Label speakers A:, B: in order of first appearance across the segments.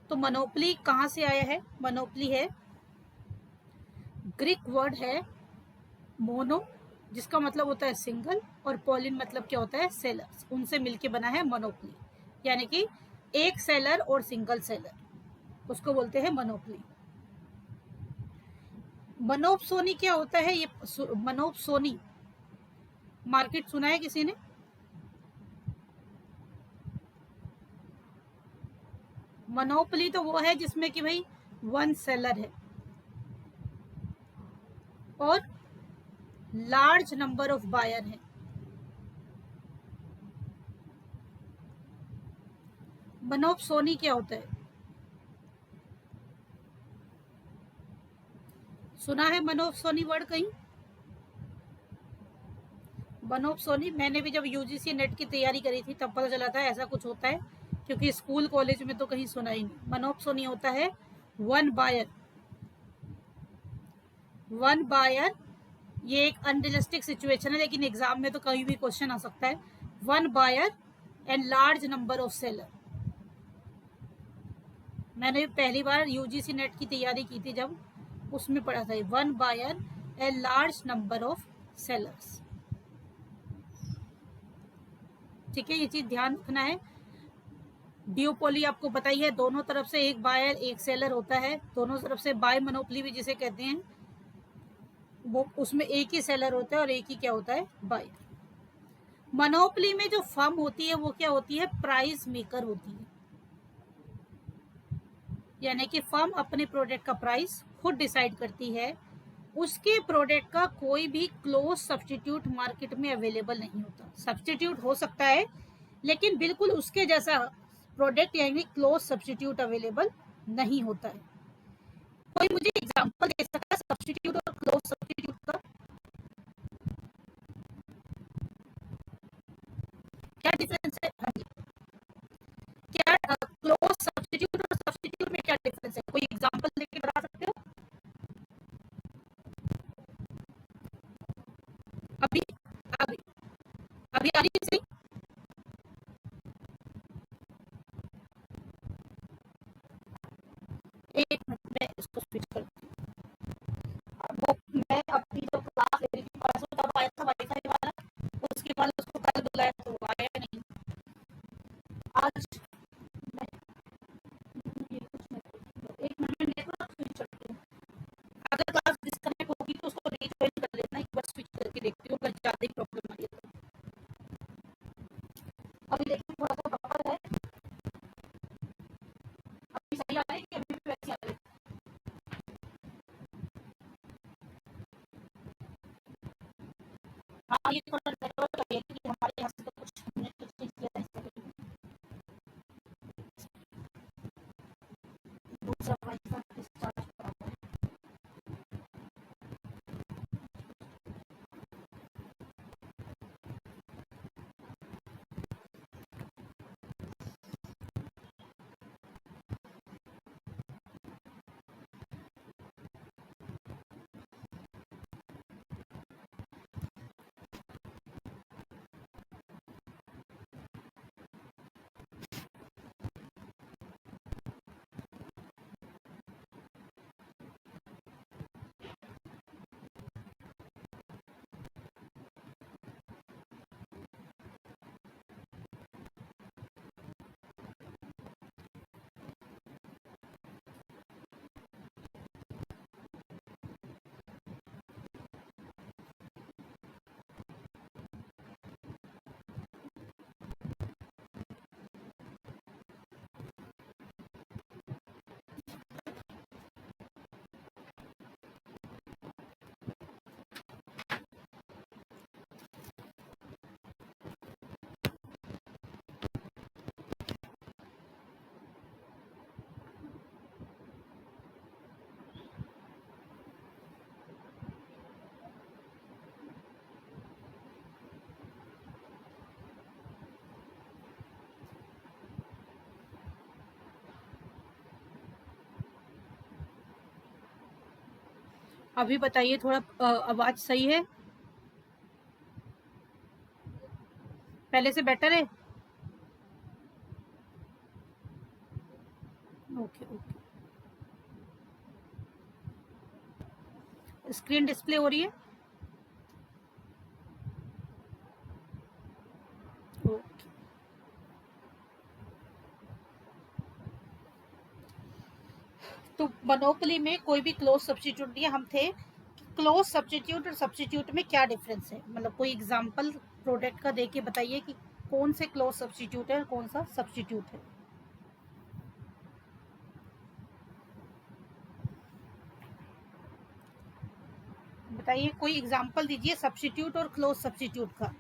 A: तो मोनोपोली कहाँ से आया है? मोनोपोली है ग्रीक वर्ड है मोनो, जिसका मतलब होता है सिंगल, और पोलिन मतलब क्या होता है? सेलर्स। उनसे मिलके बना है मोनोपोली, यानी कि एक सेलर और सिंगल सेलर, उसको बोलते हैं मोनोपोली। मनोपसोनी क्या होता है? ये मनोपसोनी मार्केट सुना है किसी ने? मोनोपोली तो वो है जिसमें कि भाई वन सेलर है और लार्ज नंबर ऑफ बायर है। मनोपसोनी क्या होता है? सुना है मनोपसोनी वर्ड कहीं? मनोपसोनी मैंने भी जब यूजीसी नेट की तैयारी करी थी तब पता चला था ऐसा कुछ होता है, क्योंकि स्कूल कॉलेज में तो कहीं सुना ही नहीं। मनोपसोनी होता है वन बायर। वन बायर ये एक अनरियलिस्टिक सिचुएशन है, लेकिन एग्जाम में तो कहीं भी क्वेश्चन आ सकता है। One buyer and large number of seller. मैंने पहली बार यूजीसी नेट की तैयारी की थी जब, उसमें पढ़ा था one buyer and large number of sellers. ठीक है, ये चीज ध्यान रखना है। ड्यूपोली आपको पता ही है, दोनों तरफ से एक बायर एक सेलर होता है, दोनों तरफ से बाय मोनोपोली भी जिसे कहते हैं, वो उसमें एक ही सेलर होता है और एक ही क्या होता है? बायर। मोनोपोली में जो फर्म होती है वो क्या होती है? प्राइस मेकर होती है, यानी कि फर्म अपने प्रोडक्ट का प्राइस खुद डिसाइड करती है। उसके प्रोडक्ट का कोई भी क्लोज सब्सटीट्यूट मार्केट में अवेलेबल नहीं होता। सब्सटीट्यूट हो सकता है लेकिन बिल्कुल उसके जैसा प्रोडक्ट यानी क्लोज सब्सटीट्यूट अवेलेबल नहीं होता है। कोई मुझे एग्जांपल दे सकता है सब्सटीट्यूट और क्लोज सब्सटीट्यूट का? क्या डिफरेंस है? हाँ जी, क्या क्लोज सब्सटीट्यूट और सब्सटीट्यूट में क्या डिफरेंस है? कोई एग्जांपल देके बता सकते हो? अभी अभी अभी आ रही है सही? एक मिनट में इसको स्विच कर, वो मैं अपनी जो क्लास ले रही थी परसों जब आया था वाईफाई वाला, उसके बाद उसको कल बुलाया तो वो आया नहीं आज। मैं एक मिनट में नेटवर्क स्विच करती हूँ। अगर क्लास डिस्कनेक्ट होगी तो उसको रीज्वाइन कर लेना, एक बार स्विच करके देखती हूँ अगर ज्यादा ही प्रॉब्लम आ रही है तो। अभी देखिए थोड़ा सा बफर है, अभी सही आ रहा है कि अभी भी वैसे आ रहा है? हाँ, ये थोड़ा नेटवर्क का है कि हमारे यहाँ से तो कुछ हमने कुछ चीज किया नहीं सकते। दूसरा वाईफाई डिस्चार्ज करा हुआ है। अभी बताइए थोड़ा आवाज सही है? पहले से बेटर है? ओके ओके, स्क्रीन डिस्प्ले हो रही है? ओके, तो मोनोपोली में कोई भी क्लोज सब्स्टिट्यूट नहीं है। हम थे क्लोज सब्स्टिट्यूट और सब्स्टिट्यूट में क्या डिफरेंस है, मतलब कोई एग्जांपल प्रोडक्ट का देके बताइए कि कौन से क्लोज सब्स्टिट्यूट है और कौन सा सब्स्टिट्यूट है। बताइए, कोई एग्जांपल दीजिए सब्स्टिट्यूट और क्लोज सब्स्टिट्यूट का,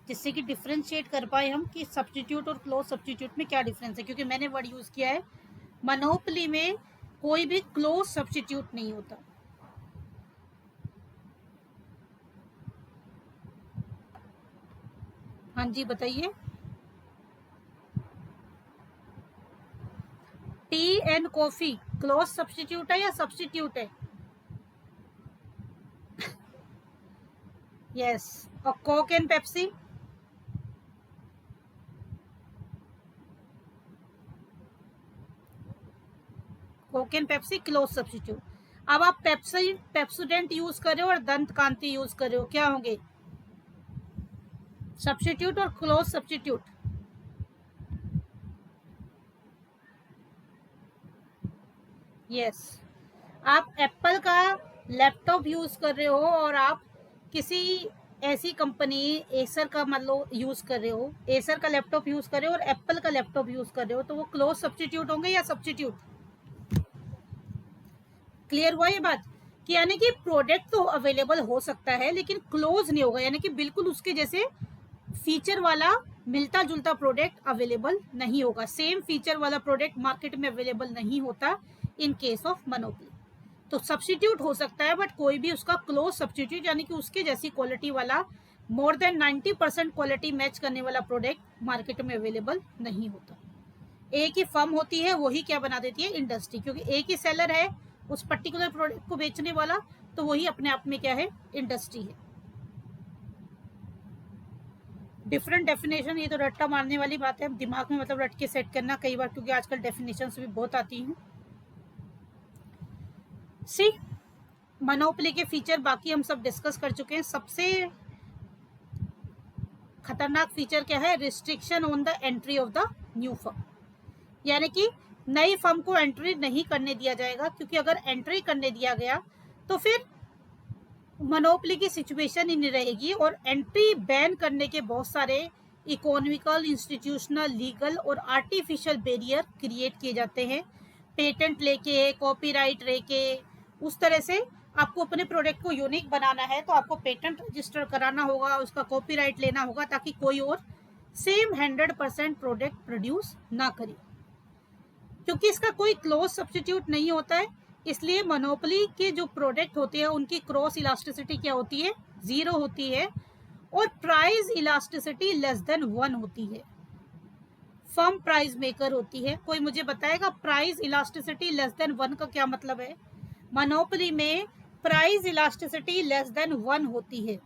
A: जिससे कि डिफरेंशिएट कर पाए हम कि सब्स्टिट्यूट और क्लोज सब्स्टिट्यूट में क्या डिफरेंस है। क्योंकि मैंने वर्ड यूज किया है, मोनोपोली में कोई भी क्लोज सब्स्टिट्यूट नहीं होता। हाँ जी बताइए। T and coffee close substitute है या सब्स्टिट्यूट है? यस। और Coke and Pepsi? Coke and Pepsi close substitute. अब आप पेप्सोडेंट यूज कर रहे हो और दंत कांति यूज कर रहे हो, क्या होंगे? सब्स्टिट्यूट और क्लोज सब्स्टिट्यूट? यस। आप एप्पल का लैपटॉप यूज कर रहे हो और आप किसी ऐसी कंपनी एसर का मतलब यूज कर रहे हो, एसर का लैपटॉप यूज कर रहे हो और एप्पल का लैपटॉप यूज कर रहे हो, तो वो क्लोज सब्स्टिट्यूट होंगे या सब्स्टिट्यूट? क्लियर हुआ ये बात? कि यानी कि प्रोडक्ट तो अवेलेबल हो सकता है लेकिन क्लोज नहीं होगा, यानी कि बिल्कुल उसके जैसे फीचर वाला मिलता जुलता प्रोडक्ट अवेलेबल नहीं होगा। सेम फीचर वाला प्रोडक्ट मार्केट में अवेलेबल नहीं होता इन केस ऑफ मोनोपोली। तो सब्स्टिट्यूट हो सकता है बट कोई भी उसका क्लोज सब्स्टिट्यूट यानी कि उसके जैसी क्वालिटी वाला मोर देन 90% क्वालिटी मैच करने वाला प्रोडक्ट मार्केट में अवेलेबल नहीं होता। एक ही फर्म होती है, वही क्या बना देती है? इंडस्ट्री। क्योंकि एक ही सेलर है उस पर्टिकुलर प्रोडक्ट को बेचने वाला, तो वही अपने आप में क्या है? इंडस्ट्री है। डिफरेंट डेफिनेशन, ये तो रट्टा मारने वाली बात है, दिमाग में मतलब रट के सेट करना कई बार, क्योंकि आजकल डेफिनेशन भी बहुत आती हैं। सी मोनोपोली के फीचर बाकी हम सब डिस्कस कर चुके हैं। सबसे खतरनाक फीचर क्या है? Restriction on the entry of the new firm, यानी कि नई फर्म को एंट्री नहीं करने दिया जाएगा, क्योंकि अगर एंट्री करने दिया गया तो फिर मोनोपोली की सिचुएशन ही नहीं रहेगी और एंट्री बैन करने के बहुत सारे इकोनॉमिकल, इंस्टीट्यूशनल, लीगल और आर्टिफिशियल बैरियर क्रिएट किए जाते हैं। पेटेंट लेके, कॉपीराइट लेके, उस तरह से आपको अपने प्रोडक्ट को यूनिक बनाना है तो आपको पेटेंट रजिस्टर कराना होगा, उसका कॉपीराइट लेना होगा, ताकि कोई और सेम 100% प्रोडक्ट प्रोड्यूस ना करे। क्योंकि इसका कोई क्लोज सब्स्टिट्यूट नहीं होता है, इसलिए मोनोपोली के जो प्रोडक्ट होते हैं उनकी क्रॉस इलास्टिसिटी क्या होती है? 0 होती है और प्राइस इलास्टिसिटी लेस देन 1 होती है। फर्म प्राइस मेकर होती है। कोई मुझे बताएगा प्राइस इलास्टिसिटी लेस देन 1 का क्या मतलब है? मोनोपोली में प्राइस इलास्टिसिटी लेस देन 1 होती है,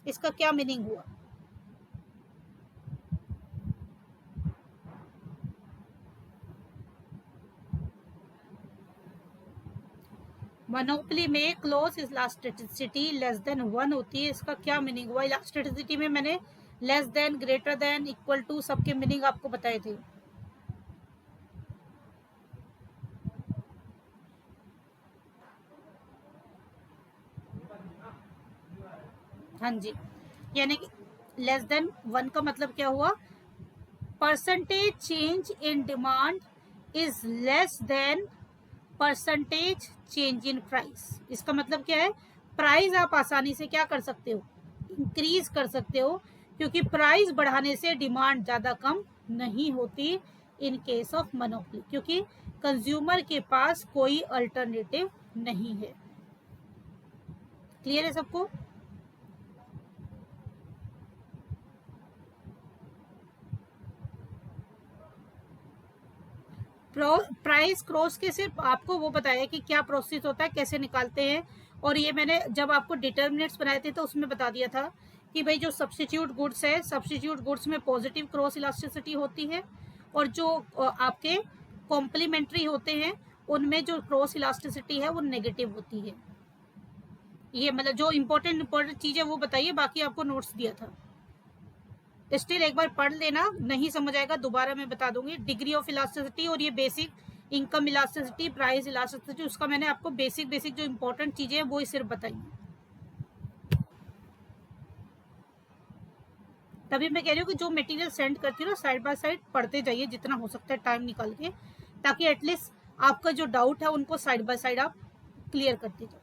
A: इसका क्या मीनिंग हुआ? मोनोपोली में क्लोज इलास्टिसिटी लेस देन 1 होती है, इसका क्या मीनिंग हुआ? इलास्टिसिटी में मैंने less than, greater than, equal to सबके मीनिंग आपको बताए थे। हाँ जी, यानी कि लेस देन 1 का मतलब क्या हुआ? Percentage change in demand is less than percentage change in price. इसका मतलब क्या है? प्राइस आप आसानी से क्या कर सकते हो? इंक्रीज कर सकते हो, क्योंकि प्राइस बढ़ाने से डिमांड ज़्यादा कम नहीं होती इन केस ऑफ मोनोपोली, क्योंकि कंज्यूमर के पास कोई अल्टरनेटिव नहीं है। क्लियर है सबको? प्राइस क्रॉस के सिर्फ आपको वो बताया कि क्या प्रोसेस होता है, कैसे निकालते हैं, और ये मैंने जब आपको डिटर्मिनेंट्स बनाए थे तो उसमें बता दिया था कि भाई जो सब्स्टिट्यूट गुड्स है, सब्स्टिट्यूट गुड्स में पॉजिटिव क्रॉस इलास्टिसिटी होती है, और जो आपके कॉम्प्लीमेंट्री होते हैं उनमें जो क्रॉस इलास्टिसिटी है वो नेगेटिव होती है। ये मतलब जो इम्पोर्टेंट चीज है वो बताइए, बाकी आपको नोट्स दिया था। स्टिल एक बार पढ़ लेना, नहीं समझ आएगा दोबारा मैं बता दूंगी। डिग्री ऑफ इलास्टिसिटी और ये basic income elasticity, price elasticity, उसका मैंने आपको बेसिक जो इम्पोर्टेंट चीजें हैं वो ही सिर्फ बताई। तभी मैं कह रही हूँ कि जो मटेरियल सेंड करती हूँ ना, साइड बाय साइड पढ़ते जाइए जितना हो सकता है टाइम निकाल के, ताकि एटलीस्ट आपका जो डाउट है उनको साइड बाय साइड आप क्लियर करते जाओ।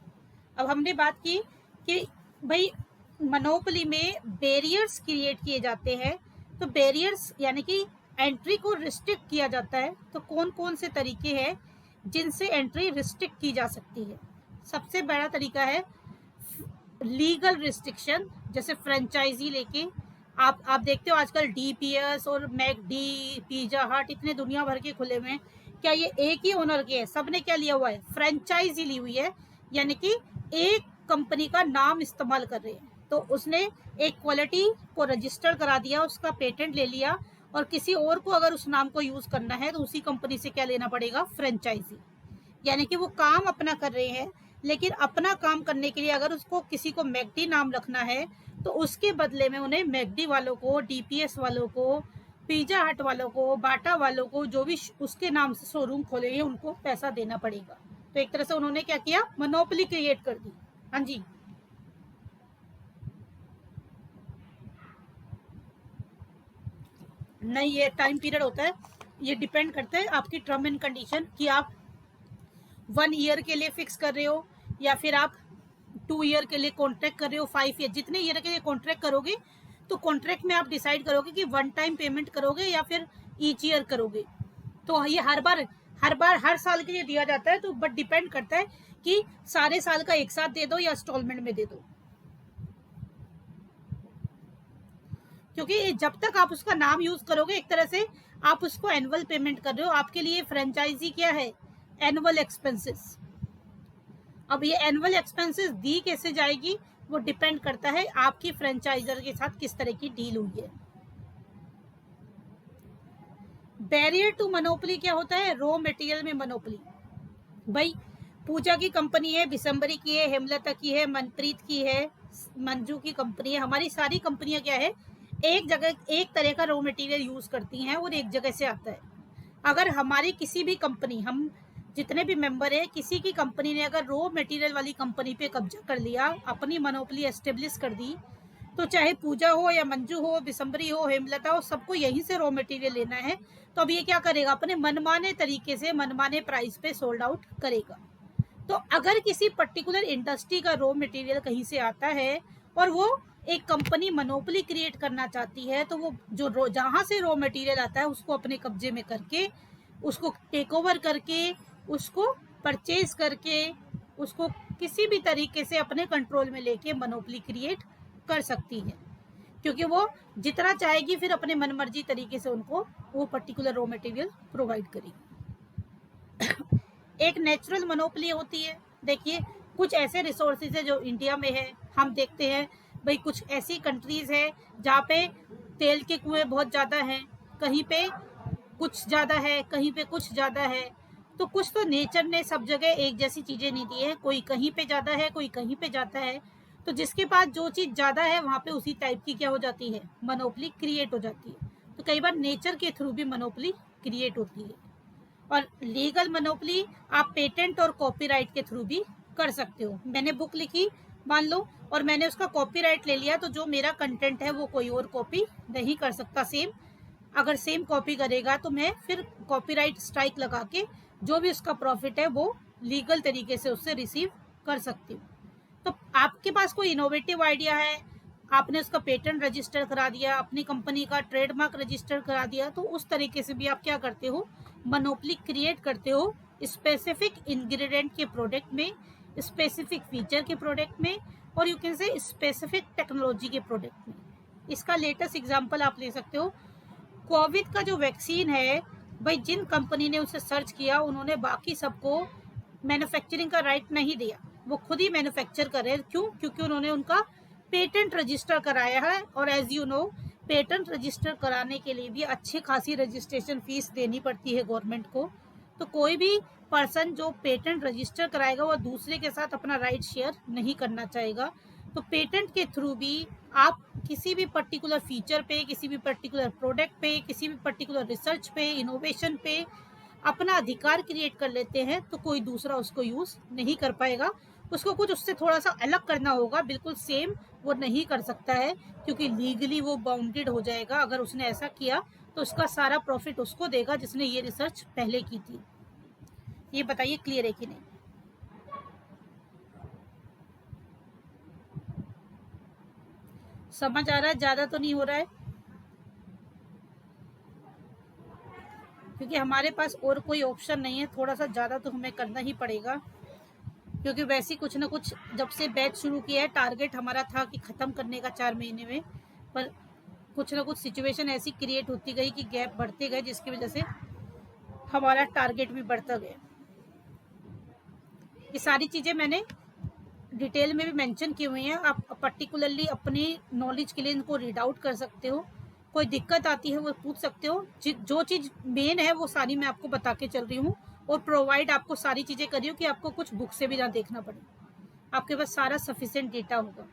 A: अब हमने बात की कि भाई मोनोपोली में बैरियर्स क्रिएट किए जाते हैं, तो बैरियर्स यानी कि एंट्री को रिस्ट्रिक्ट किया जाता है। तो कौन कौन से तरीके हैं जिनसे एंट्री रिस्ट्रिक्ट की जा सकती है? सबसे बड़ा तरीका है लीगल रिस्ट्रिक्शन, जैसे फ्रेंचाइजी लेके आप देखते हो आजकल डीपीएस और मैकडी, पिज्जा हट इतने दुनिया भर के खुले हुए हैं। क्या ये एक ही ओनर के हैं? सबने क्या लिया हुआ है? फ्रेंचाइजी ली हुई है, यानी कि एक कंपनी का नाम इस्तेमाल कर रहे हैं। तो उसने एक क्वालिटी को रजिस्टर करा दिया, उसका पेटेंट ले लिया, और किसी और को अगर उस नाम को यूज करना है तो उसी कंपनी से क्या लेना पड़ेगा? फ्रेंचाइजी। यानी कि वो काम अपना कर रहे हैं, लेकिन अपना काम करने के लिए अगर उसको किसी को मैकडी नाम रखना है तो उसके बदले में उन्हें मैकडी वालों को, डीपीएस वालों को, पिज्जा हट वालों को, बाटा वालों को, जो भी उसके नाम से शोरूम खोले हैं उनको पैसा देना पड़ेगा। तो एक तरह से उन्होंने क्या किया? मोनोपोली क्रिएट कर दी। हाँ जी, नहीं ये टाइम पीरियड होता है, ये डिपेंड करता है आपकी टर्म एंड कंडीशन कि आप 1 ईयर के लिए फिक्स कर रहे हो या फिर आप 2 ईयर के लिए कॉन्ट्रैक्ट कर रहे हो, 5 ईयर, जितने ईयर के लिए कॉन्ट्रैक्ट करोगे तो कॉन्ट्रैक्ट में आप डिसाइड करोगे कि 1 टाइम पेमेंट करोगे या फिर ईच ईयर करोगे। तो ये हर साल के लिए दिया जाता है, तो बट डिपेंड करता है कि सारे साल का एक साथ दे दो या इंस्टॉलमेंट में दे दो। क्योंकि जब तक आप उसका नाम यूज करोगे एक तरह से आप उसको एनुअल पेमेंट कर रहे हो। आपके लिए फ्रेंचाइजी क्या है? Annual expenses. अब ये एनुअल एक्सपेंसेस दी कैसे जाएगी वो डिपेंड करता है आपकी फ्रेंचाइजर के साथ किस तरह की डील हुई है। बैरियर टू मोनोपोली क्या होता है? रॉ मटेरियल में मोनोपोली। भाई पूजा की कंपनी है, बिसम्बरी की है, हेमलता की है, मनप्रीत की है, मंजू की कंपनी है, हमारी सारी कंपनियां क्या है? एक जगह एक तरह का रॉ मटेरियल यूज करती हैं और एक जगह से आता है। अगर हमारी किसी भी कंपनी, हम जितने भी मेंबर है, किसी की कंपनी ने अगर रॉ मटेरियल वाली कंपनी पे कब्जा कर लिया, अपनी मोनोपोली एस्टेब्लिश कर दी, तो चाहे पूजा हो या मंजू हो, बिसम्बरी हो, हेमलता हो, सबको यहीं से रॉ मटेरियल लेना है। तो अब ये क्या करेगा? अपने मनमाने तरीके से मनमाने प्राइस पे सोल्ड आउट करेगा। तो अगर किसी पर्टिकुलर इंडस्ट्री का रॉ मटेरियल कहीं से आता है और वो एक कंपनी मोनोपोली क्रिएट करना चाहती है, तो वो जो जहां से रॉ मटेरियल आता है उसको अपने कब्जे में करके, उसको टेक ओवर करके, उसको परचेज करके, उसको किसी भी तरीके से अपने कंट्रोल में लेके मोनोपोली क्रिएट कर सकती है। क्योंकि वो जितना चाहेगी फिर अपने मनमर्जी तरीके से उनको वो पर्टिकुलर रॉ मटेरियल प्रोवाइड करेगी। एक नेचुरल मोनोपोली होती है। देखिए कुछ ऐसे रिसोर्सेज है जो इंडिया में है, हम देखते हैं भाई कुछ ऐसी कंट्रीज है जहाँ पे तेल के कुएं बहुत ज़्यादा हैं, कहीं पे कुछ ज़्यादा है, कहीं पे कुछ ज़्यादा है। तो कुछ तो नेचर ने सब जगह एक जैसी चीज़ें नहीं दी है, कोई कहीं पे ज़्यादा है, कोई कहीं पे ज़्यादा है। तो जिसके पास जो चीज़ ज़्यादा है वहाँ पे उसी टाइप की क्या हो जाती है? मोनोपोली क्रिएट हो जाती है। तो कई बार नेचर के थ्रू भी मोनोपोली क्रिएट होती है। और लीगल मोनोपोली आप पेटेंट और कॉपीराइट के थ्रू भी कर सकते हो। मैंने बुक लिखी मान लो और मैंने उसका कॉपीराइट ले लिया, तो जो मेरा कंटेंट है वो कोई और कॉपी नहीं कर सकता सेम। अगर सेम कॉपी करेगा तो मैं फिर कॉपीराइट स्ट्राइक लगा के जो भी उसका प्रॉफिट है वो लीगल तरीके से उससे रिसीव कर सकती हूँ। तो आपके पास कोई इनोवेटिव आइडिया है, आपने उसका पेटेंट रजिस्टर करा दिया, अपनी कंपनी का ट्रेडमार्क रजिस्टर करा दिया, तो उस तरीके से भी आप क्या करते हो? मोनोपोली क्रिएट करते हो स्पेसिफिक इंग्रेडिएंट के प्रोडक्ट में, स्पेसिफिक फीचर के प्रोडक्ट में, और you can say specific technology के प्रोडक्ट में। इसका लेटेस्ट एग्जांपल आप ले सकते हो, कोविड का जो वैक्सीन है, भाई जिन कंपनी ने उसे सर्च किया उन्होंने बाकी सबको मैन्युफैक्चरिंग का राइट नहीं दिया, वो खुद ही मैन्युफैक्चर कर रहे हैं। क्यों? क्योंकि उन्होंने उनका पेटेंट रजिस्टर कराया है, और as you know patent register कराने के लिए भी अच्छी खासी रजिस्ट्रेशन फीस देनी पड़ती है गवर्नमेंट को। तो कोई भी पर्सन जो पेटेंट रजिस्टर कराएगा वो दूसरे के साथ अपना राइट शेयर नहीं करना चाहेगा। तो पेटेंट के थ्रू भी आप किसी भी पर्टिकुलर फीचर पे, किसी भी पर्टिकुलर प्रोडक्ट पे, किसी भी पर्टिकुलर रिसर्च पे, इनोवेशन पे अपना अधिकार क्रिएट कर लेते हैं, तो कोई दूसरा उसको यूज नहीं कर पाएगा। उसको कुछ उससे थोड़ा सा अलग करना होगा, बिल्कुल सेम वो नहीं कर सकता है, क्योंकि लीगली वो बाउंडेड हो जाएगा। अगर उसने ऐसा किया तो उसका सारा प्रॉफिट उसको देगा जिसने ये रिसर्च पहले की थी। ये बताइए क्लियर है कि नहीं? समझ आ रहा है? ज्यादा तो नहीं हो रहा है? क्योंकि हमारे पास और कोई ऑप्शन नहीं है, थोड़ा सा ज़्यादा तो हमें करना ही पड़ेगा, क्योंकि वैसे कुछ ना कुछ जब से बैच शुरू किया है टारगेट हमारा था कि ख़त्म करने का 4 महीने में, पर कुछ ना कुछ सिचुएशन ऐसी क्रिएट होती गई कि गैप बढ़ते गए, जिसकी वजह से हमारा टारगेट भी बढ़ता गया। ये सारी चीज़ें मैंने डिटेल में भी मेंशन की हुई हैं, आप पर्टिकुलरली अपनी नॉलेज के लिए इनको रीड आउट कर सकते हो। कोई दिक्कत आती है वो पूछ सकते हो। जो चीज़ मेन है वो सारी मैं आपको बता के चल रही हूँ, और प्रोवाइड आपको सारी चीज़ें कर रही हूँ कि आपको कुछ बुक से भी ना देखना पड़े, आपके पास सारा सफिशिएंट डेटा होगा।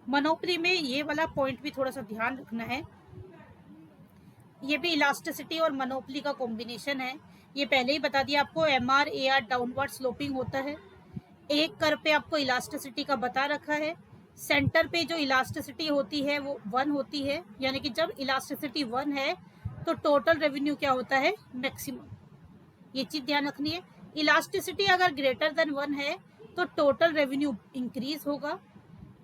A: मोनोपोली में ये वाला पॉइंट भी थोड़ा सा ध्यान रखना है, ये भी इलास्टिसिटी और मोनोपोली का कॉम्बिनेशन है। ये पहले ही बता दिया आपको, MR AR डाउनवर्ड स्लोपिंग होता है। एक कर पे आपको इलास्टिसिटी का बता रखा है। सेंटर पे जो इलास्टिसिटी होती है वो 1 होती है, यानी कि जब इलास्टिसिटी 1 है तो टोटल रेवेन्यू क्या होता है? मैक्सिमम। ये चीज ध्यान रखनी है। इलास्टिसिटी अगर ग्रेटर देन 1 है तो टोटल रेवेन्यू इंक्रीज होगा।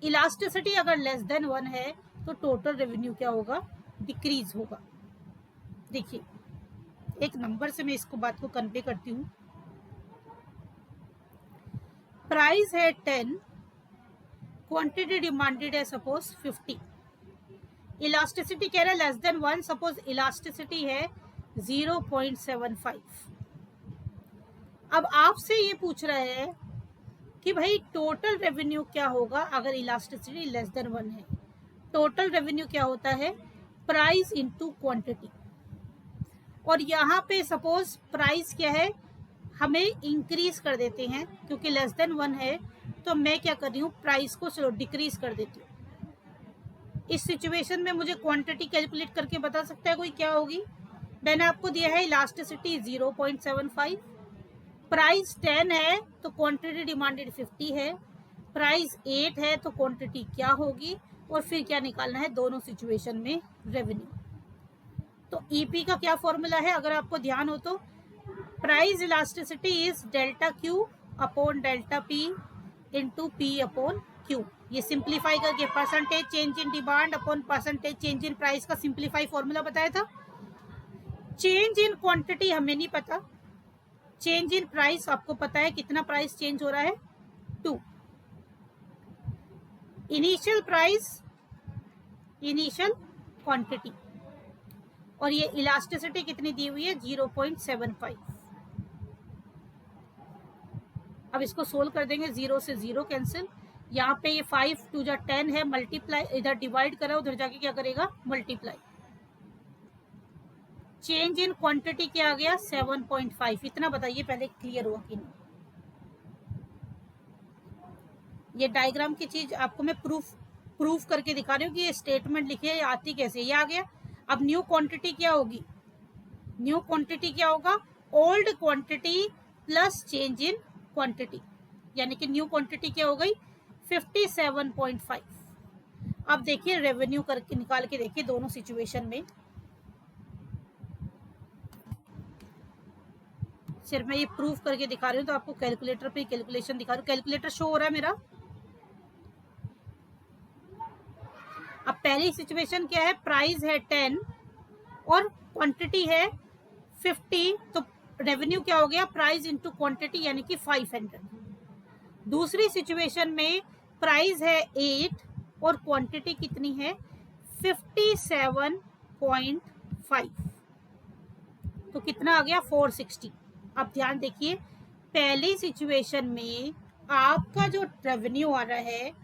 A: इलास्टिसिटी अगर लेस देन 1 है तो टोटल रेवेन्यू क्या होगा? डिक्रीज होगा। देखिए एक नंबर से मैं इसको बात को कन्वे करती हूँ। प्राइस है 10, क्वांटिटी डिमांडेड है सपोज 50, इलास्टिसिटी कह रहा है लेस देन 1, सपोज इलास्टिसिटी है 0.75। अब आपसे ये पूछ रहा है कि भाई टोटल रेवेन्यू क्या होगा अगर इलास्टिसिटी लेस देन 1 है। टोटल रेवेन्यू क्या होता है? Price into quantity. और यहाँ पे सपोज प्राइस क्या है, हमें इंक्रीज कर देते हैं, क्योंकि लेस देन 1 है तो मैं क्या कर रही हूँ, प्राइस को चलो डिक्रीज कर देती हूँ। इस सिचुएशन में मुझे क्वांटिटी कैलकुलेट करके बता सकता है कोई क्या होगी? मैंने आपको दिया है इलास्टिसिटी 0.75, प्राइस 10 है तो क्वांटिटी डिमांडेड 50 है, प्राइस 8 है तो क्वांटिटी क्या होगी, और फिर क्या निकालना है दोनों सिचुएशन में रेवेन्यू। तो ईपी का क्या फॉर्मूला है अगर आपको ध्यान हो तो? Price elasticity is delta Q upon delta P into P upon Q. ये सिंप्लीफाई करके percentage change in demand upon percentage change in price का सिंप्लीफाई फॉर्मूला बताया था। चेंज इन क्वांटिटी हमें नहीं पता, चेंज इन प्राइस आपको पता है, कितना प्राइस चेंज हो रहा है? 2। इनिशियल प्राइस, इनिशियल क्वांटिटी, और ये इलास्टिसिटी कितनी दी हुई है? 0.75। अब इसको सोल्व कर देंगे, 0 से 0 कैंसिल, यहाँ पे ये 5 2 जा 10 है, मल्टीप्लाई इधर डिवाइड करा, उधर जाके क्या करेगा? मल्टीप्लाई। चेंज इन क्वांटिटी क्या आ गया? 7.5। इतना बताइए पहले क्लियर हुआ कि नहीं? ये डायग्राम की चीज आपको मैं प्रूफ करके दिखा रही हूँ कि ये स्टेटमेंट लिखी है, आती कैसे, ये आ गया। अब न्यू क्वांटिटी क्या होगी? न्यू क्वांटिटी क्या होगा? Old quantity plus change in quantity, यानी कि न्यू क्वांटिटी क्या हो गई? 57.5। अब देखिए रेवेन्यू करके निकाल के देखिए दोनों सिचुएशन में। सिर्फ मैं ये प्रूफ करके दिखा रही हूँ तो आपको कैलकुलेटर पे कैलकुलेशन दिखा रही हूँ। कैलकुलेटर शो हो रहा है मेरा? अब पहली सिचुएशन क्या है? प्राइस है 10 और क्वांटिटी है 50, तो रेवेन्यू क्या हो गया? प्राइस इंटू क्वांटिटी, यानी कि 500। दूसरी सिचुएशन में प्राइस है 8 और क्वांटिटी कितनी है? 57.5, तो कितना आ गया? 460। अब ध्यान देखिए, पहली सिचुएशन में आपका जो रेवेन्यू आ रहा है,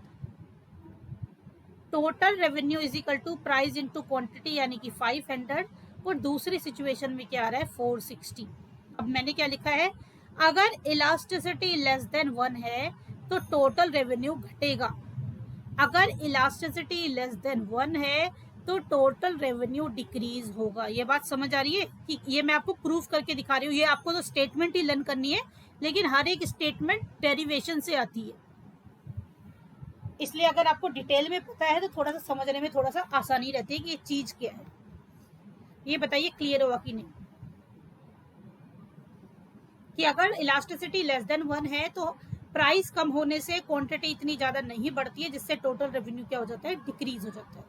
A: total revenue is equal to price into quantity, यानी कि 500, और दूसरी सिचुएशन में क्या आ रहा है 460। अब मैंने क्या लिखा है, अगर इलास्टिसिटी लेस देन 1 है तो टोटल रेवेन्यू घटेगा। अगर इलास्टिसिटी लेस देन 1 है तो टोटल रेवेन्यू डिक्रीज होगा। ये बात समझ आ रही है कि ये मैं आपको प्रूफ करके दिखा रही हूँ। ये आपको तो स्टेटमेंट ही लर्न करनी है, लेकिन हर एक स्टेटमेंट डेरिवेशन से आती है, इसलिए अगर आपको डिटेल में पता है तो थोड़ा सा समझने में थोड़ा सा आसानी रहती है कि ये चीज क्या है। ये बताइए क्लियर हुआ कि नहीं, कि अगर इलास्टिसिटी लेस देन 1 है तो प्राइस कम होने से क्वांटिटी इतनी ज्यादा नहीं बढ़ती है, जिससे टोटल रेवेन्यू क्या हो जाता है, डिक्रीज हो जाता है।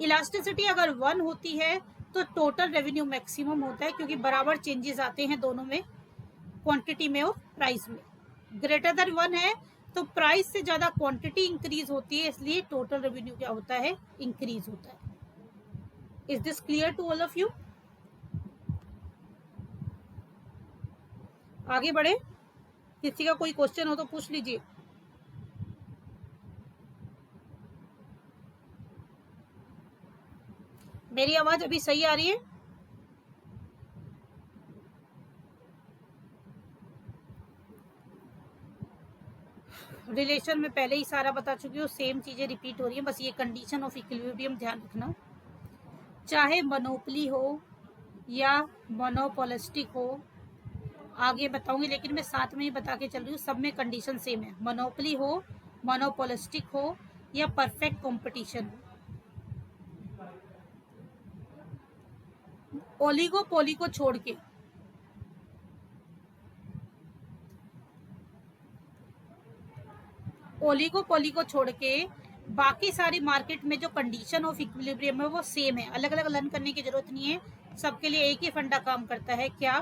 A: इलास्टिसिटी अगर 1 होती है तो टोटल रेवेन्यू मैक्सिमम होता है, क्योंकि बराबर चेंजेस आते हैं दोनों में, क्वांटिटी में और प्राइस में। ग्रेटर देन 1 है तो प्राइस से ज्यादा क्वांटिटी इंक्रीज होती है, इसलिए टोटल रेवेन्यू क्या होता है, इंक्रीज होता है। Is this clear to all of you? आगे बढ़े, किसी का कोई क्वेश्चन हो तो पूछ लीजिए। मेरी आवाज अभी सही आ रही है? रिलेशन में पहले ही सारा बता चुकी हूँ, सेम चीजें रिपीट हो रही है, बस ये कंडीशन ऑफ इक्विलिब्रियम ध्यान रखना। चाहे मोनोपोली हो या मोनोपोलिस्टिक हो, आगे बताऊंगी, लेकिन मैं साथ में ही बता के चल रही हूँ, सब में कंडीशन सेम है। मोनोपोली हो, मोनोपोलिस्टिक हो या परफेक्ट कंपटीशन हो। ओलिगोपोली को छोड़ के, ओलिगोपोली को छोड़ के बाकी सारी मार्केट में जो कंडीशन ऑफ इक्विलिब्रियम है वो सेम है, अलग अलग लर्न करने की जरूरत नहीं है, सबके लिए एक ही फंडा काम करता है। क्या?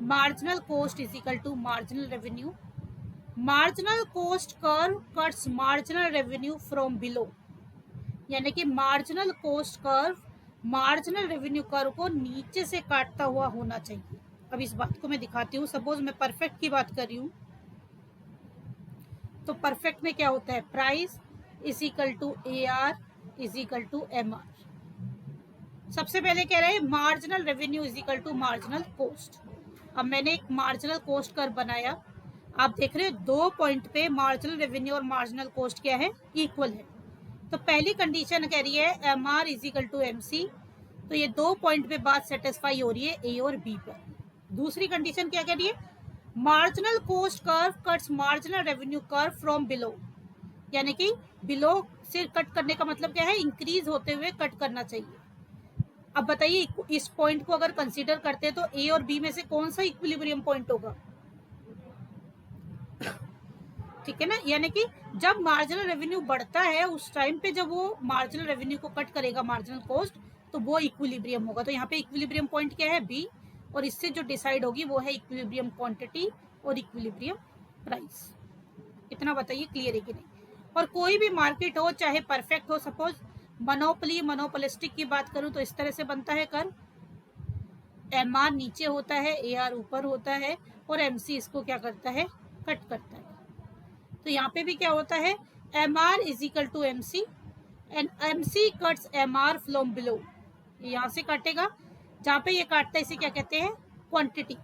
A: Marginal cost is equal to marginal revenue. Marginal cost curve cuts marginal revenue from below, यानी कि marginal cost curve marginal revenue curve को नीचे से काटता हुआ होना चाहिए। अब इस बात को मैं दिखाती हूँ। सपोज मैं परफेक्ट की बात कर रही हूँ, तो परफेक्ट में क्या होता है, price is equal to AR is equal to MR। सबसे पहले कह रहे हैं marginal revenue is equal to marginal cost. अब मैंने एक मार्जिनल कॉस्ट कर्व बनाया, आप देख रहे हो 2 पॉइंट पे मार्जिनल रेवेन्यू और मार्जिनल कॉस्ट क्या है, इक्वल है। तो पहली कंडीशन कह रही है MR is equal to MC, तो ये 2 पॉइंट पे बात सेटिस्फाई हो रही है A और B पर। दूसरी कंडीशन क्या कह रही है, marginal cost curve cuts marginal revenue curve from below, यानी कि बिलो से कट करने का मतलब क्या है, इंक्रीज होते हुए कट करना चाहिए। अब बताइए इस पॉइंट को अगर कंसीडर करते हैं तो A और B में से कौन सा इक्विलिब्रियम पॉइंट होगा, ठीक है ना। यानी कि जब मार्जिनल रेवेन्यू बढ़ता है उस टाइम पे जब वो मार्जिनल रेवेन्यू को कट करेगा मार्जिनल कॉस्ट, तो वो इक्विलिब्रियम होगा। तो यहाँ पे इक्विलिब्रियम पॉइंट क्या है, B, और इससे जो डिसाइड होगी वो है इक्विलिब्रियम क्वांटिटी और इक्विलिब्रियम प्राइस। इतना बताइए क्लियर है कि नहीं। और कोई भी मार्केट हो, चाहे परफेक्ट हो, सपोज मोनोपोली मोनोपोलिस्टिक की बात करूं तो इस तरह से बनता है कर्व, MR नीचे होता है, AR ऊपर होता है, और MC इसको क्या करता है, कट करता है। तो यहाँ पे भी क्या होता है, MR is equal to MC and MC cuts MR from below, यहाँ से काटेगा, जहाँ पे ये काटता है इसे क्या कहते हैं, क्वांटिटी।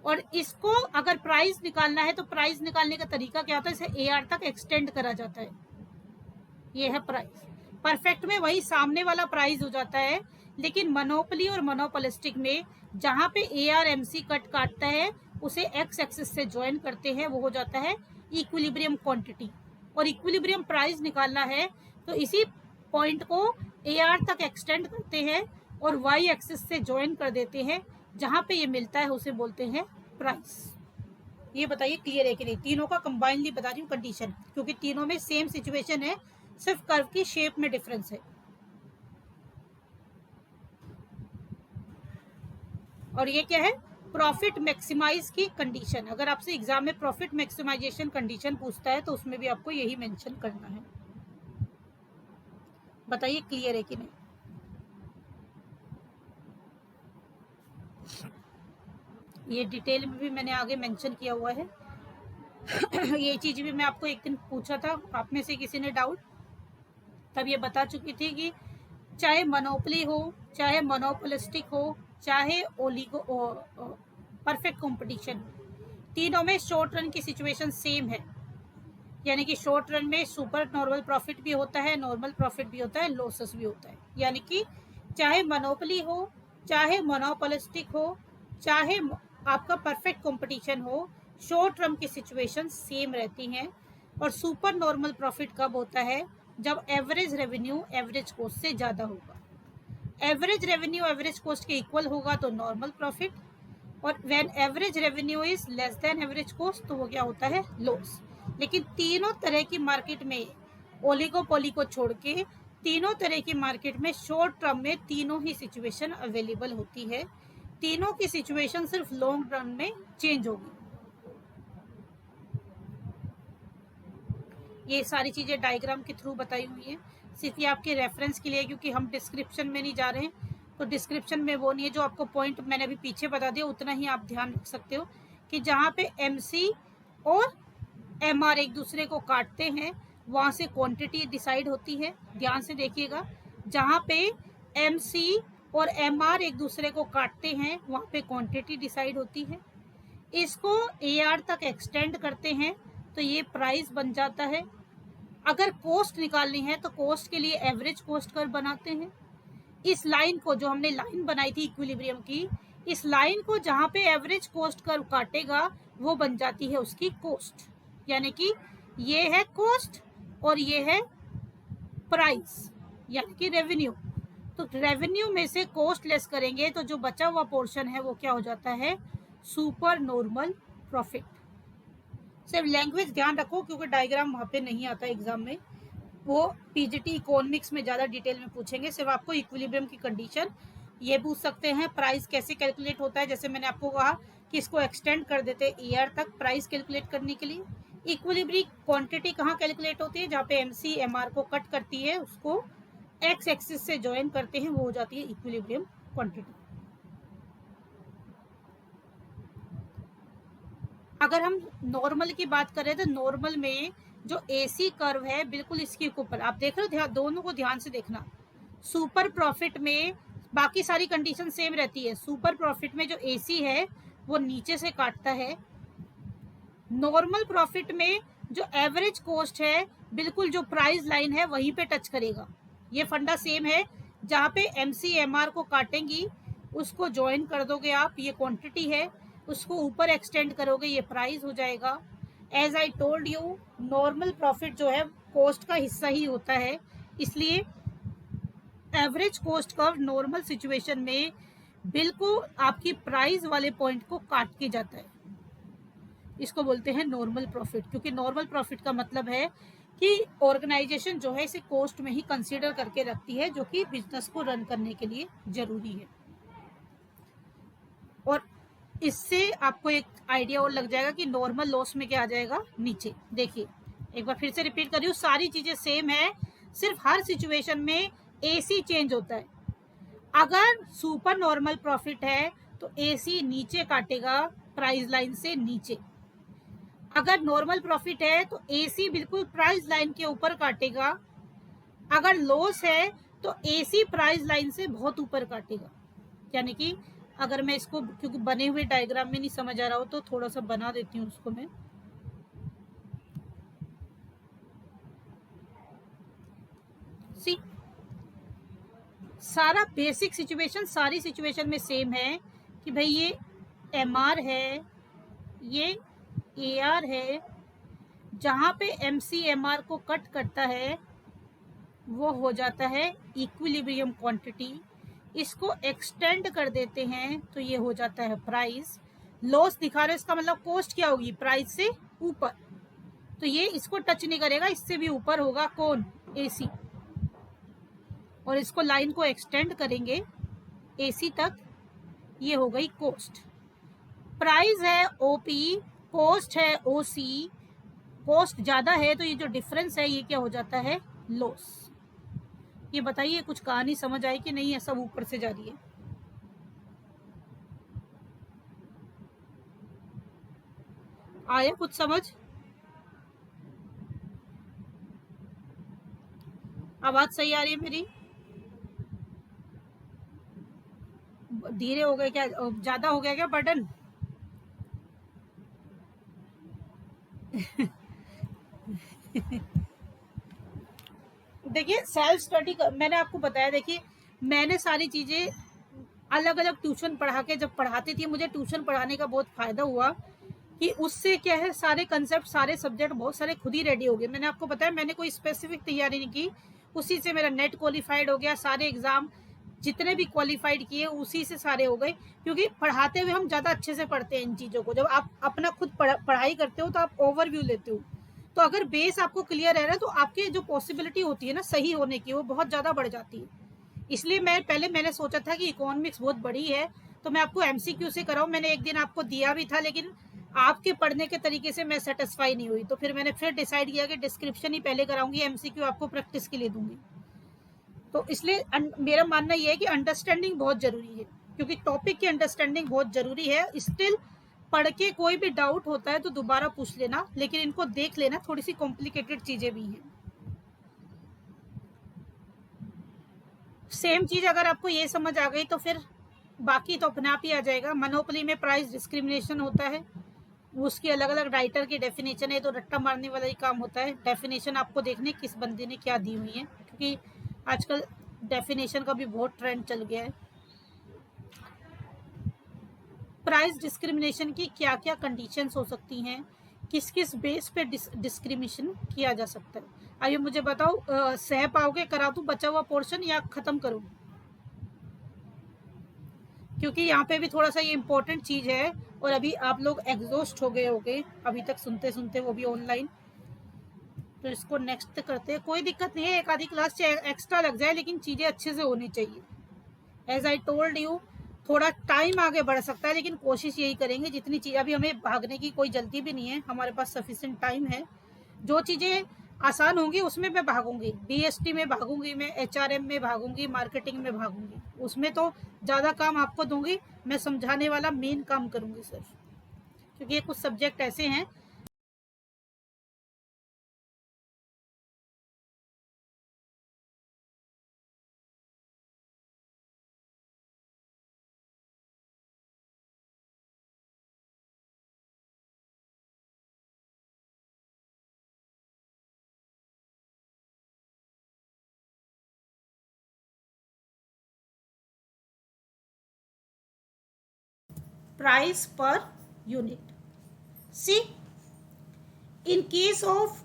A: और इसको अगर प्राइस निकालना है तो प्राइस निकालने का तरीका क्या होता है, इसे AR तक एक्सटेंड करा जाता है, ये है प्राइस। परफेक्ट में वही सामने वाला प्राइस हो जाता है, लेकिन मोनोपोली और मोनोपोलिस्टिक में जहां पे AR MC कट काटता है उसे एक्स एक्सिस से ज्वाइन करते हैं, वो हो जाता है इक्विलिब्रियम क्वांटिटी। और इक्विलिब्रियम प्राइस निकालना है तो इसी पॉइंट को AR तक एक्सटेंड करते हैं और वाई एक्सिस से ज्वाइन कर देते हैं, जहां पे ये मिलता है उसे बोलते हैं प्राइस। ये बताइए क्लियर है कि नहीं। तीनों का कंबाइनली बता रही हूँ कंडीशन, क्योंकि तीनों में सेम सिचुएशन है, सिर्फ कर्व की शेप में डिफरेंस है। और ये क्या है, प्रॉफिट मैक्सिमाइज की कंडीशन। अगर आपसे एग्जाम में प्रॉफिट मैक्सिमाइजेशन कंडीशन पूछता है तो उसमें भी आपको यही मेंशन करना है। बताइए क्लियर है कि नहीं। ये डिटेल में भी मैंने आगे मेंशन किया हुआ है। ये चीज भी मैं आपको एक दिन पूछा था, आप में से किसी ने डाउट, तब ये बता चुकी थी कि चाहे मोनोपोली हो, चाहे मोनोपोलिस्टिक हो, चाहे ओलिगो परफेक्ट कंपटीशन, तीनों में शॉर्ट रन की सिचुएशन सेम है। यानी कि शॉर्ट रन में सुपर नॉर्मल प्रॉफिट भी होता है, नॉर्मल प्रॉफिट भी होता है, लॉसेस भी होता है। यानी कि चाहे मोनोपोली हो, चाहे मोनोपोलिस्टिक हो, चाहे आपका परफेक्ट कंपटीशन हो, शॉर्ट टर्म की सिचुएशन सेम रहती हैं। और सुपर नॉर्मल प्रॉफिट कब होता है? जब एवरेज रेवेन्यू एवरेज कॉस्ट से ज़्यादा होगा। एवरेज रेवेन्यू एवरेज कॉस्ट के इक्वल होगा तो नॉर्मल प्रॉफिट, और when average revenue is less than average cost तो वो क्या होता है? लॉस। लेकिन तीनों तरह की मार्केट में, ओलिगोपोली को छोड़ के तीनों तरह की मार्केट में शॉर्ट टर्म में तीनों ही सिचुएशन अवेलेबल होती है। तीनों की सिचुएशन सिर्फ लॉन्ग रन में चेंज होगी। ये सारी चीज़ें डायग्राम के थ्रू बताई हुई है, सिर्फ ये आपके रेफरेंस के लिए, क्योंकि हम डिस्क्रिप्शन में नहीं जा रहे हैं। तो डिस्क्रिप्शन में वो नहीं है, जो आपको पॉइंट मैंने अभी पीछे बता दिया उतना ही आप ध्यान रख सकते हो कि जहाँ पे एमसी और एमआर एक दूसरे को काटते हैं वहाँ से क्वांटिटी डिसाइड होती है। ध्यान से देखिएगा, जहाँ पे एमसी और एमआर एक दूसरे को काटते हैं वहाँ पे क्वांटिटी डिसाइड होती है। इसको एआर तक एक्सटेंड करते हैं तो ये प्राइस बन जाता है। अगर कॉस्ट निकालनी है तो कॉस्ट के लिए एवरेज कॉस्ट कर्व बनाते हैं। इस लाइन को, जो हमने लाइन बनाई थी इक्विलिब्रियम की, इस लाइन को जहाँ पे एवरेज कॉस्ट कर्व काटेगा वो बन जाती है उसकी कॉस्ट। यानी कि ये है कॉस्ट और ये है प्राइस, यानी कि रेवेन्यू। तो रेवेन्यू में से कॉस्ट लेस करेंगे तो जो बचा हुआ पोर्शन है वो क्या हो जाता है? Super normal profit. सिर्फ लैंग्वेज ध्यान रखो, क्योंकि डायग्राम वहाँ पे नहीं आता एग्जाम में, वो पीजीटी इकोनॉमिक्स में ज़्यादा डिटेल में पूछेंगे। सिर्फ आपको इक्विलिब्रियम की कंडीशन ये पूछ सकते हैं, प्राइस कैसे कैलकुलेट होता है। जैसे मैंने आपको कहा कि इसको एक्सटेंड कर देते हैं ईयर तक प्राइस कैलकुलेट करने के लिए। इक्विलिब्रियम क्वांटिटी कहाँ कैलकुलेट होती है? जहाँ पे एमसी एमआर को कट करती है, उसको एक्स एक्सिस से ज्वाइन करते हैं, वो हो जाती है इक्विलिब्रियम क्वांटिटी। अगर हम नॉर्मल की बात करें तो नॉर्मल में जो एसी कर्व है बिल्कुल इसके ऊपर, आप देख रहे हो, ध्यान, दोनों को ध्यान से देखना। सुपर प्रॉफिट में बाकी सारी कंडीशन सेम रहती है। सुपर प्रॉफिट में जो एसी है वो नीचे से काटता है। नॉर्मल प्रॉफिट में जो एवरेज कॉस्ट है बिल्कुल जो प्राइस लाइन है वहीं पे टच करेगा। ये फंडा सेम है, जहाँ पे एमसी एमआर को काटेंगी उसको ज्वाइन कर दोगे आप, ये क्वांटिटी है, उसको ऊपर एक्सटेंड करोगे, ये प्राइस हो जाएगा। As I told you, normal profit जो है कॉस्ट का हिस्सा ही होता है, इसलिए average cost curve normal situation में बिल्कुल आपकी प्राइस वाले पॉइंट को काट के जाता है। इसको बोलते हैं नॉर्मल प्रॉफिट, क्योंकि नॉर्मल प्रॉफिट का मतलब है कि ऑर्गेनाइजेशन जो है इसे कॉस्ट में ही कंसीडर करके रखती है, जो कि बिजनेस को रन करने के लिए जरूरी है। और इससे आपको एक आइडिया और लग जाएगा कि नॉर्मल लॉस में क्या आ जाएगा नीचे। देखिए एक बार फिर से रिपीट कर रही हूँ, सारी चीजें सेम है, सिर्फ हर सिचुएशन में एसी चेंज होता है। अगर सुपर नॉर्मल प्रॉफिट है तो एसी नीचे काटेगा प्राइस लाइन से नीचे। अगर नॉर्मल प्रॉफिट है तो एसी बिल्कुल प्राइस लाइन के ऊपर काटेगा। अगर लॉस है तो एसी प्राइस लाइन से बहुत ऊपर काटेगा। यानी कि अगर मैं इसको, क्योंकि बने हुए डायग्राम में नहीं समझ आ रहा हो तो थोड़ा सा बना देती हूँ उसको मैं। सी सारा बेसिक सिचुएशन सारी सिचुएशन में सेम है कि भाई ये एमआर है, ये एआर है, जहाँ पे एमसी एमआर को कट करता है वो हो जाता है इक्विलिब्रियम क्वांटिटी। इसको एक्सटेंड कर देते हैं तो ये हो जाता है प्राइस। लॉस दिखा रहे, इसका मतलब कॉस्ट क्या होगी? प्राइस से ऊपर, तो ये इसको टच नहीं करेगा, इससे भी ऊपर होगा कौन? एसी। और इसको लाइन को एक्सटेंड करेंगे एसी तक, ये हो गई कॉस्ट। प्राइस है ओपी, कॉस्ट है ओसी। कॉस्ट ज्यादा है तो ये जो डिफरेंस है ये क्या हो जाता है? लॉस। ये बताइए कुछ कहानी समझ आई कि नहीं? है सब ऊपर से जा रही है। आया कुछ समझ? आवाज सही आ रही है मेरी? धीरे हो गए क्या, ज्यादा हो गया क्या बर्डन? देखिए सेल्फ स्टडी मैंने आपको बताया, देखिए मैंने सारी चीजें अलग अलग ट्यूशन पढ़ा के जब पढ़ाती थी, मुझे ट्यूशन पढ़ाने का बहुत फायदा हुआ कि उससे क्या है, सारे कंसेप्ट सारे सब्जेक्ट बहुत सारे खुद ही रेडी हो गए। मैंने आपको बताया मैंने कोई स्पेसिफिक तैयारी नहीं की, उसी से मेरा नेट क्वालिफाइड हो गया, सारे एग्जाम जितने भी क्वालिफाइड किए उसी से सारे हो गए। क्योंकि पढ़ाते हुए हम ज़्यादा अच्छे से पढ़ते हैं इन चीज़ों को, जब आप अपना खुद पढ़ाई करते हो तो आप ओवरव्यू लेते हो, तो अगर बेस आपको क्लियर है ना तो आपकी जो पॉसिबिलिटी होती है ना सही होने की वो बहुत ज़्यादा बढ़ जाती है। इसलिए मैंने सोचा था कि इकोनॉमिक्स बहुत बड़ी है तो मैं आपको एमसीक्यू से कराऊं। मैंने एक दिन आपको दिया भी था, लेकिन आपके पढ़ने के तरीके से मैं सेटिस्फाई नहीं हुई, तो फिर मैंने फिर डिसाइड किया कि डिस्क्रिप्शन ही पहले कराऊंगी, एमसीक्यू आपको प्रैक्टिस के लिए दूंगी। तो इसलिए मेरा मानना यह है कि अंडरस्टैंडिंग बहुत जरूरी है, क्योंकि टॉपिक की अंडरस्टैंडिंग बहुत जरूरी है। स्टिल पढ़ के कोई भी डाउट होता है तो दोबारा पूछ लेना, लेकिन इनको देख लेना, थोड़ी सी कॉम्प्लिकेटेड चीजें भी हैं। सेम चीज अगर आपको ये समझ आ गई तो फिर बाकी तो अपने आप ही आ जाएगा। मोनोपोली में प्राइस डिस्क्रिमिनेशन होता है, उसकी अलग अलग राइटर की डेफिनेशन है, तो रट्टा मारने वाला ही काम होता है। डेफिनेशन आपको देखने किस बंदे ने क्या दी हुई है, क्योंकि आजकल डेफिनेशन का भी बहुत ट्रेंड चल गया है। प्राइस डिस्क्रिमिनेशन की क्या क्या कंडीशंस हो सकती हैं, किस किस बेस पे डिस्क्रिमिनेशन किया जा सकता है। आइए मुझे बताओ, सह पाओगे, करा दूं बचा हुआ पोर्शन या खत्म करूं? क्योंकि यहाँ पे भी थोड़ा सा ये इम्पोर्टेंट चीज है, और अभी आप लोग एग्जॉस्ट हो गए होगे अभी तक सुनते सुनते, वो भी ऑनलाइन। तो इसको नेक्स्ट करते हैं, कोई दिक्कत नहीं है, एक आधी क्लास एक्स्ट्रा लग जाए, लेकिन चीजें अच्छे से होनी चाहिए। एज आई टोल्ड यू, थोड़ा टाइम आगे बढ़ सकता है, लेकिन कोशिश यही करेंगे जितनी चीज, अभी हमें भागने की कोई जल्दी भी नहीं है, हमारे पास सफिशिएंट टाइम है। जो चीजें आसान होंगी उसमें मैं भागूंगी, बीएसटी में भागूंगी, मैं एचआरएम में भागूंगी, मार्केटिंग में भागूंगी, उसमें तो ज्यादा काम आपको दूंगी, मैं समझाने वाला मेन काम करूंगी सिर्फ, क्योंकि ये कुछ सब्जेक्ट ऐसे हैं। Price per unit, see in case of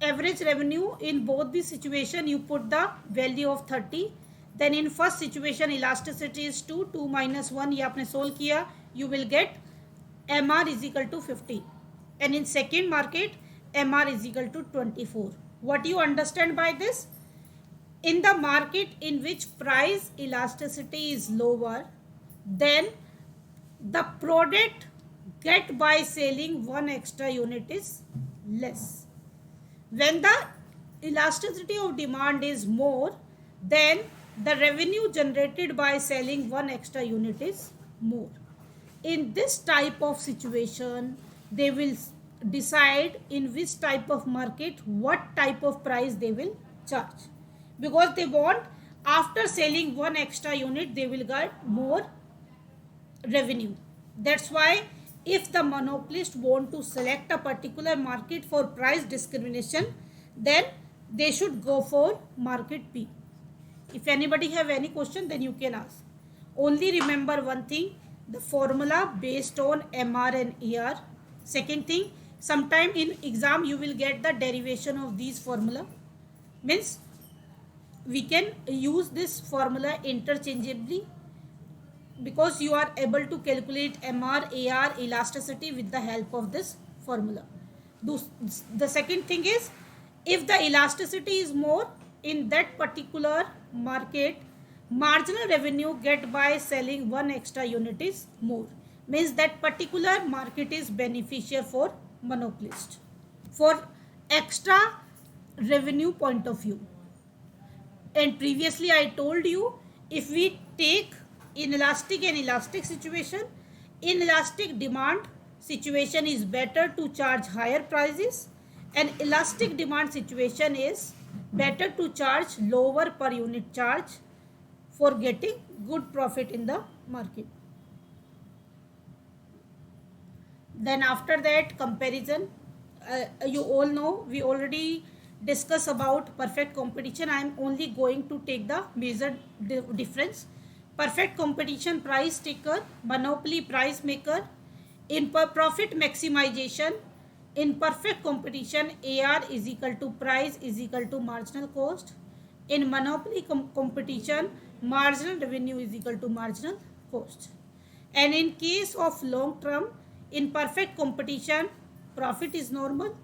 A: average revenue, in both the situation you put the value of 30, then in first situation elasticity is 2, 2 minus 1 ये आपने सोल्व किया, you will get MR is equal to 50, and in second market MR is equal to 24. What you understand by this? In the market in which price elasticity is lower, then the product get by selling one extra unit is less. When the elasticity of demand is more, then the revenue generated by selling one extra unit is more. In this type of situation, they will decide in which type of market what type of price they will charge, because they want after selling one extra unit they will get more revenue. That's why if the monopolist want to select a particular market for price discrimination, then they should go for market B. If anybody have any question, then you can ask. Only remember one thing, the formula based on MR and ER. Second thing, sometime in exam you will get the derivation of these formula, means we can use this formula interchangeably, because you are able to calculate MR, AR, elasticity with the help of this formula. The second thing is, if the elasticity is more in that particular market, marginal revenue get by selling one extra unit is more, means that particular market is beneficial for monopolist for extra revenue point of view. And previously I told you, if we take inelastic and elastic situation, inelastic demand situation is better to charge higher prices, and elastic demand situation is better to charge lower per unit charge for getting good profit in the market. Then after that, comparison. You all know, we already discuss about perfect competition. I am only going to take the major difference. Perfect competition, price taker; monopoly, price maker. In profit maximization, in perfect competition, AR is equal to price is equal to marginal cost. In monopoly competition, marginal revenue is equal to marginal cost. And in case of long term, in perfect competition, profit is normal,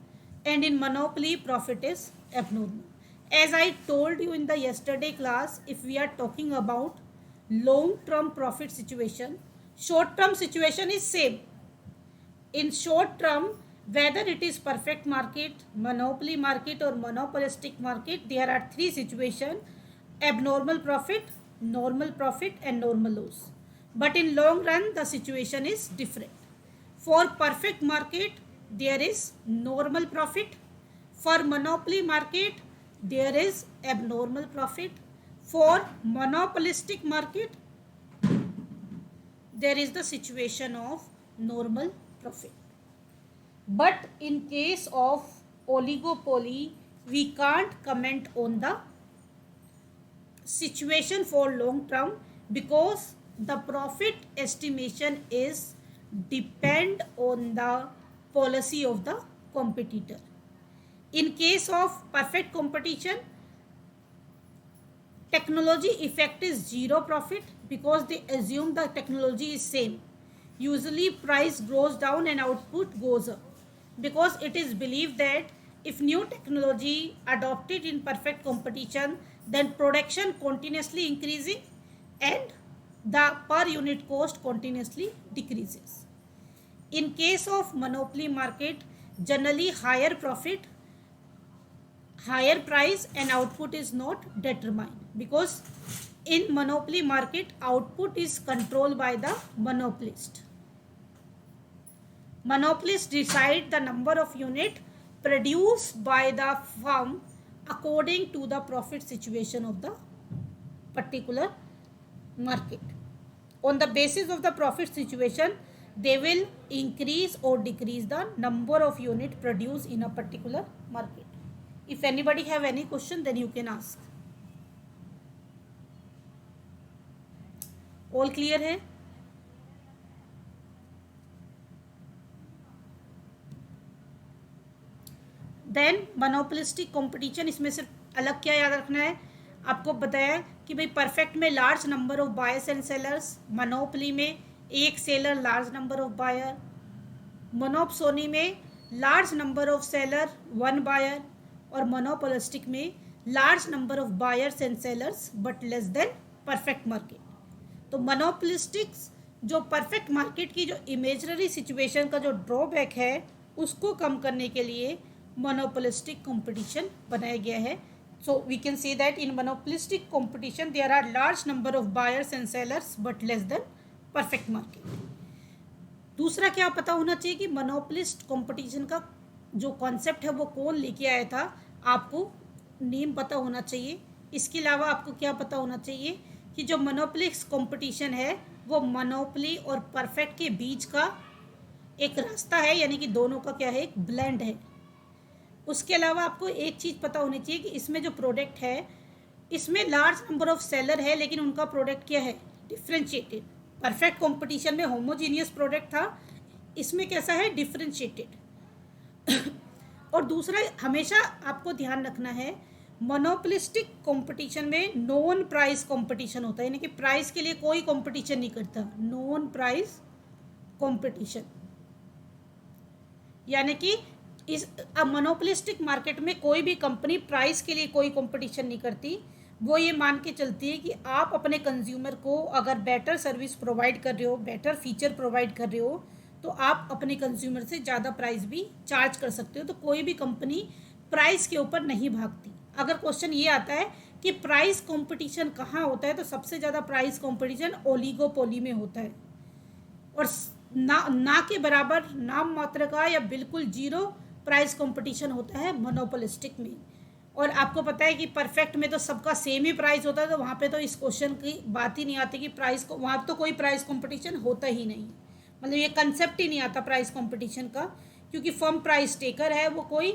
A: and in monopoly, profit is abnormal. As I told you in the yesterday class, if we are talking about long term profit situation, short term situation is same. In short term, whether it is perfect market, monopoly market or monopolistic market, there are three situations: abnormal profit, normal profit and normal loss. But in long run, the situation is different. For perfect market, there is normal profit. For monopoly market, there is abnormal profit. For monopolistic market, there is the situation of normal profit. But in case of oligopoly, we can't comment on the situation for long term, because the profit estimation is depend on the policy of the competitor. In case of perfect competition, technology effect is zero profit, because they assume the technology is same. Usually price goes down and output goes up, because it is believed that if new technology adopted in perfect competition, then production continuously increasing and the per unit cost continuously decreases. In case of monopoly market, generally higher profit, higher price and output is not determined, because in monopoly market output is controlled by the monopolist. Monopolists decide the number of unit produced by the firm according to the profit situation of the particular market. On the basis of the profit situation, they will increase or decrease the number of unit produced in a particular market. If anybody have any question, then you can ask. All clear है? Then monopolistic competition, इसमें सिर्फ अलग क्या याद रखना है, आपको बताया कि भाई परफेक्ट में large number of buyers and sellers, monopoly में एक seller large number of buyer, monopoly में large number of seller one buyer, और मोनोपोलिस्टिक में large number of buyers and sellers but less than perfect market. तो monopolistics जो perfect market की जो imaginary situation का जो ड्रॉबैक है उसको कम करने के लिए मोनोपोलिस्टिक कंपटीशन बनाया गया है. So we can say that in monopolistic competition there are large number of buyers and sellers but less than perfect market. दूसरा क्या पता होना चाहिए कि मोनोपोलिस्ट कंपटीशन का जो कॉन्सेप्ट है वो कौन लेके आया था, आपको नेम पता होना चाहिए. इसके अलावा आपको क्या पता होना चाहिए कि जो मोनोपोलिस्ट कंपटीशन है वो मोनोपोली और परफेक्ट के बीच का एक रास्ता है, यानी कि दोनों का क्या है, एक ब्लेंड है. उसके अलावा आपको एक चीज़ पता होनी चाहिए कि इसमें जो प्रोडक्ट है इसमें लार्ज नंबर ऑफ सेलर है, लेकिन उनका प्रोडक्ट क्या है, डिफ्रेंशिएटेड. परफेक्ट कंपटीशन में होमोजीनियस प्रोडक्ट था, इसमें कैसा है, डिफ्रेंशिएटेड. और दूसरा हमेशा आपको ध्यान रखना है, मोनोपोलिस्टिक कंपटीशन में नॉन प्राइस कंपटीशन होता है, यानी कि प्राइस के लिए कोई कंपटीशन नहीं करता. नॉन प्राइस कंपटीशन यानी कि इस मोनोपोलिस्टिक मार्केट में कोई भी कंपनी प्राइस के लिए कोई कंपटीशन नहीं करती. वो ये मान के चलती है कि आप अपने कंज्यूमर को अगर बेटर सर्विस प्रोवाइड कर रहे हो, बेटर फीचर प्रोवाइड कर रहे हो, तो आप अपने कंज्यूमर से ज़्यादा प्राइस भी चार्ज कर सकते हो. तो कोई भी कंपनी प्राइस के ऊपर नहीं भागती. अगर क्वेश्चन ये आता है कि प्राइस कंपटीशन कहाँ होता है, तो सबसे ज़्यादा प्राइस कंपटीशन ओलिगोपोली में होता है, और ना के बराबर नाम मात्र का या बिल्कुल जीरो प्राइस कंपटीशन होता है मोनोपोलिस्टिक में. और आपको पता है कि परफेक्ट में तो सबका सेम ही प्राइस होता है, तो वहाँ पे तो इस क्वेश्चन की बात ही नहीं आती कि प्राइस को, वहाँ तो कोई प्राइस कंपटीशन होता ही नहीं है, मतलब ये कंसेप्ट ही नहीं आता प्राइस कंपटीशन का, क्योंकि फर्म प्राइस टेकर है, वो कोई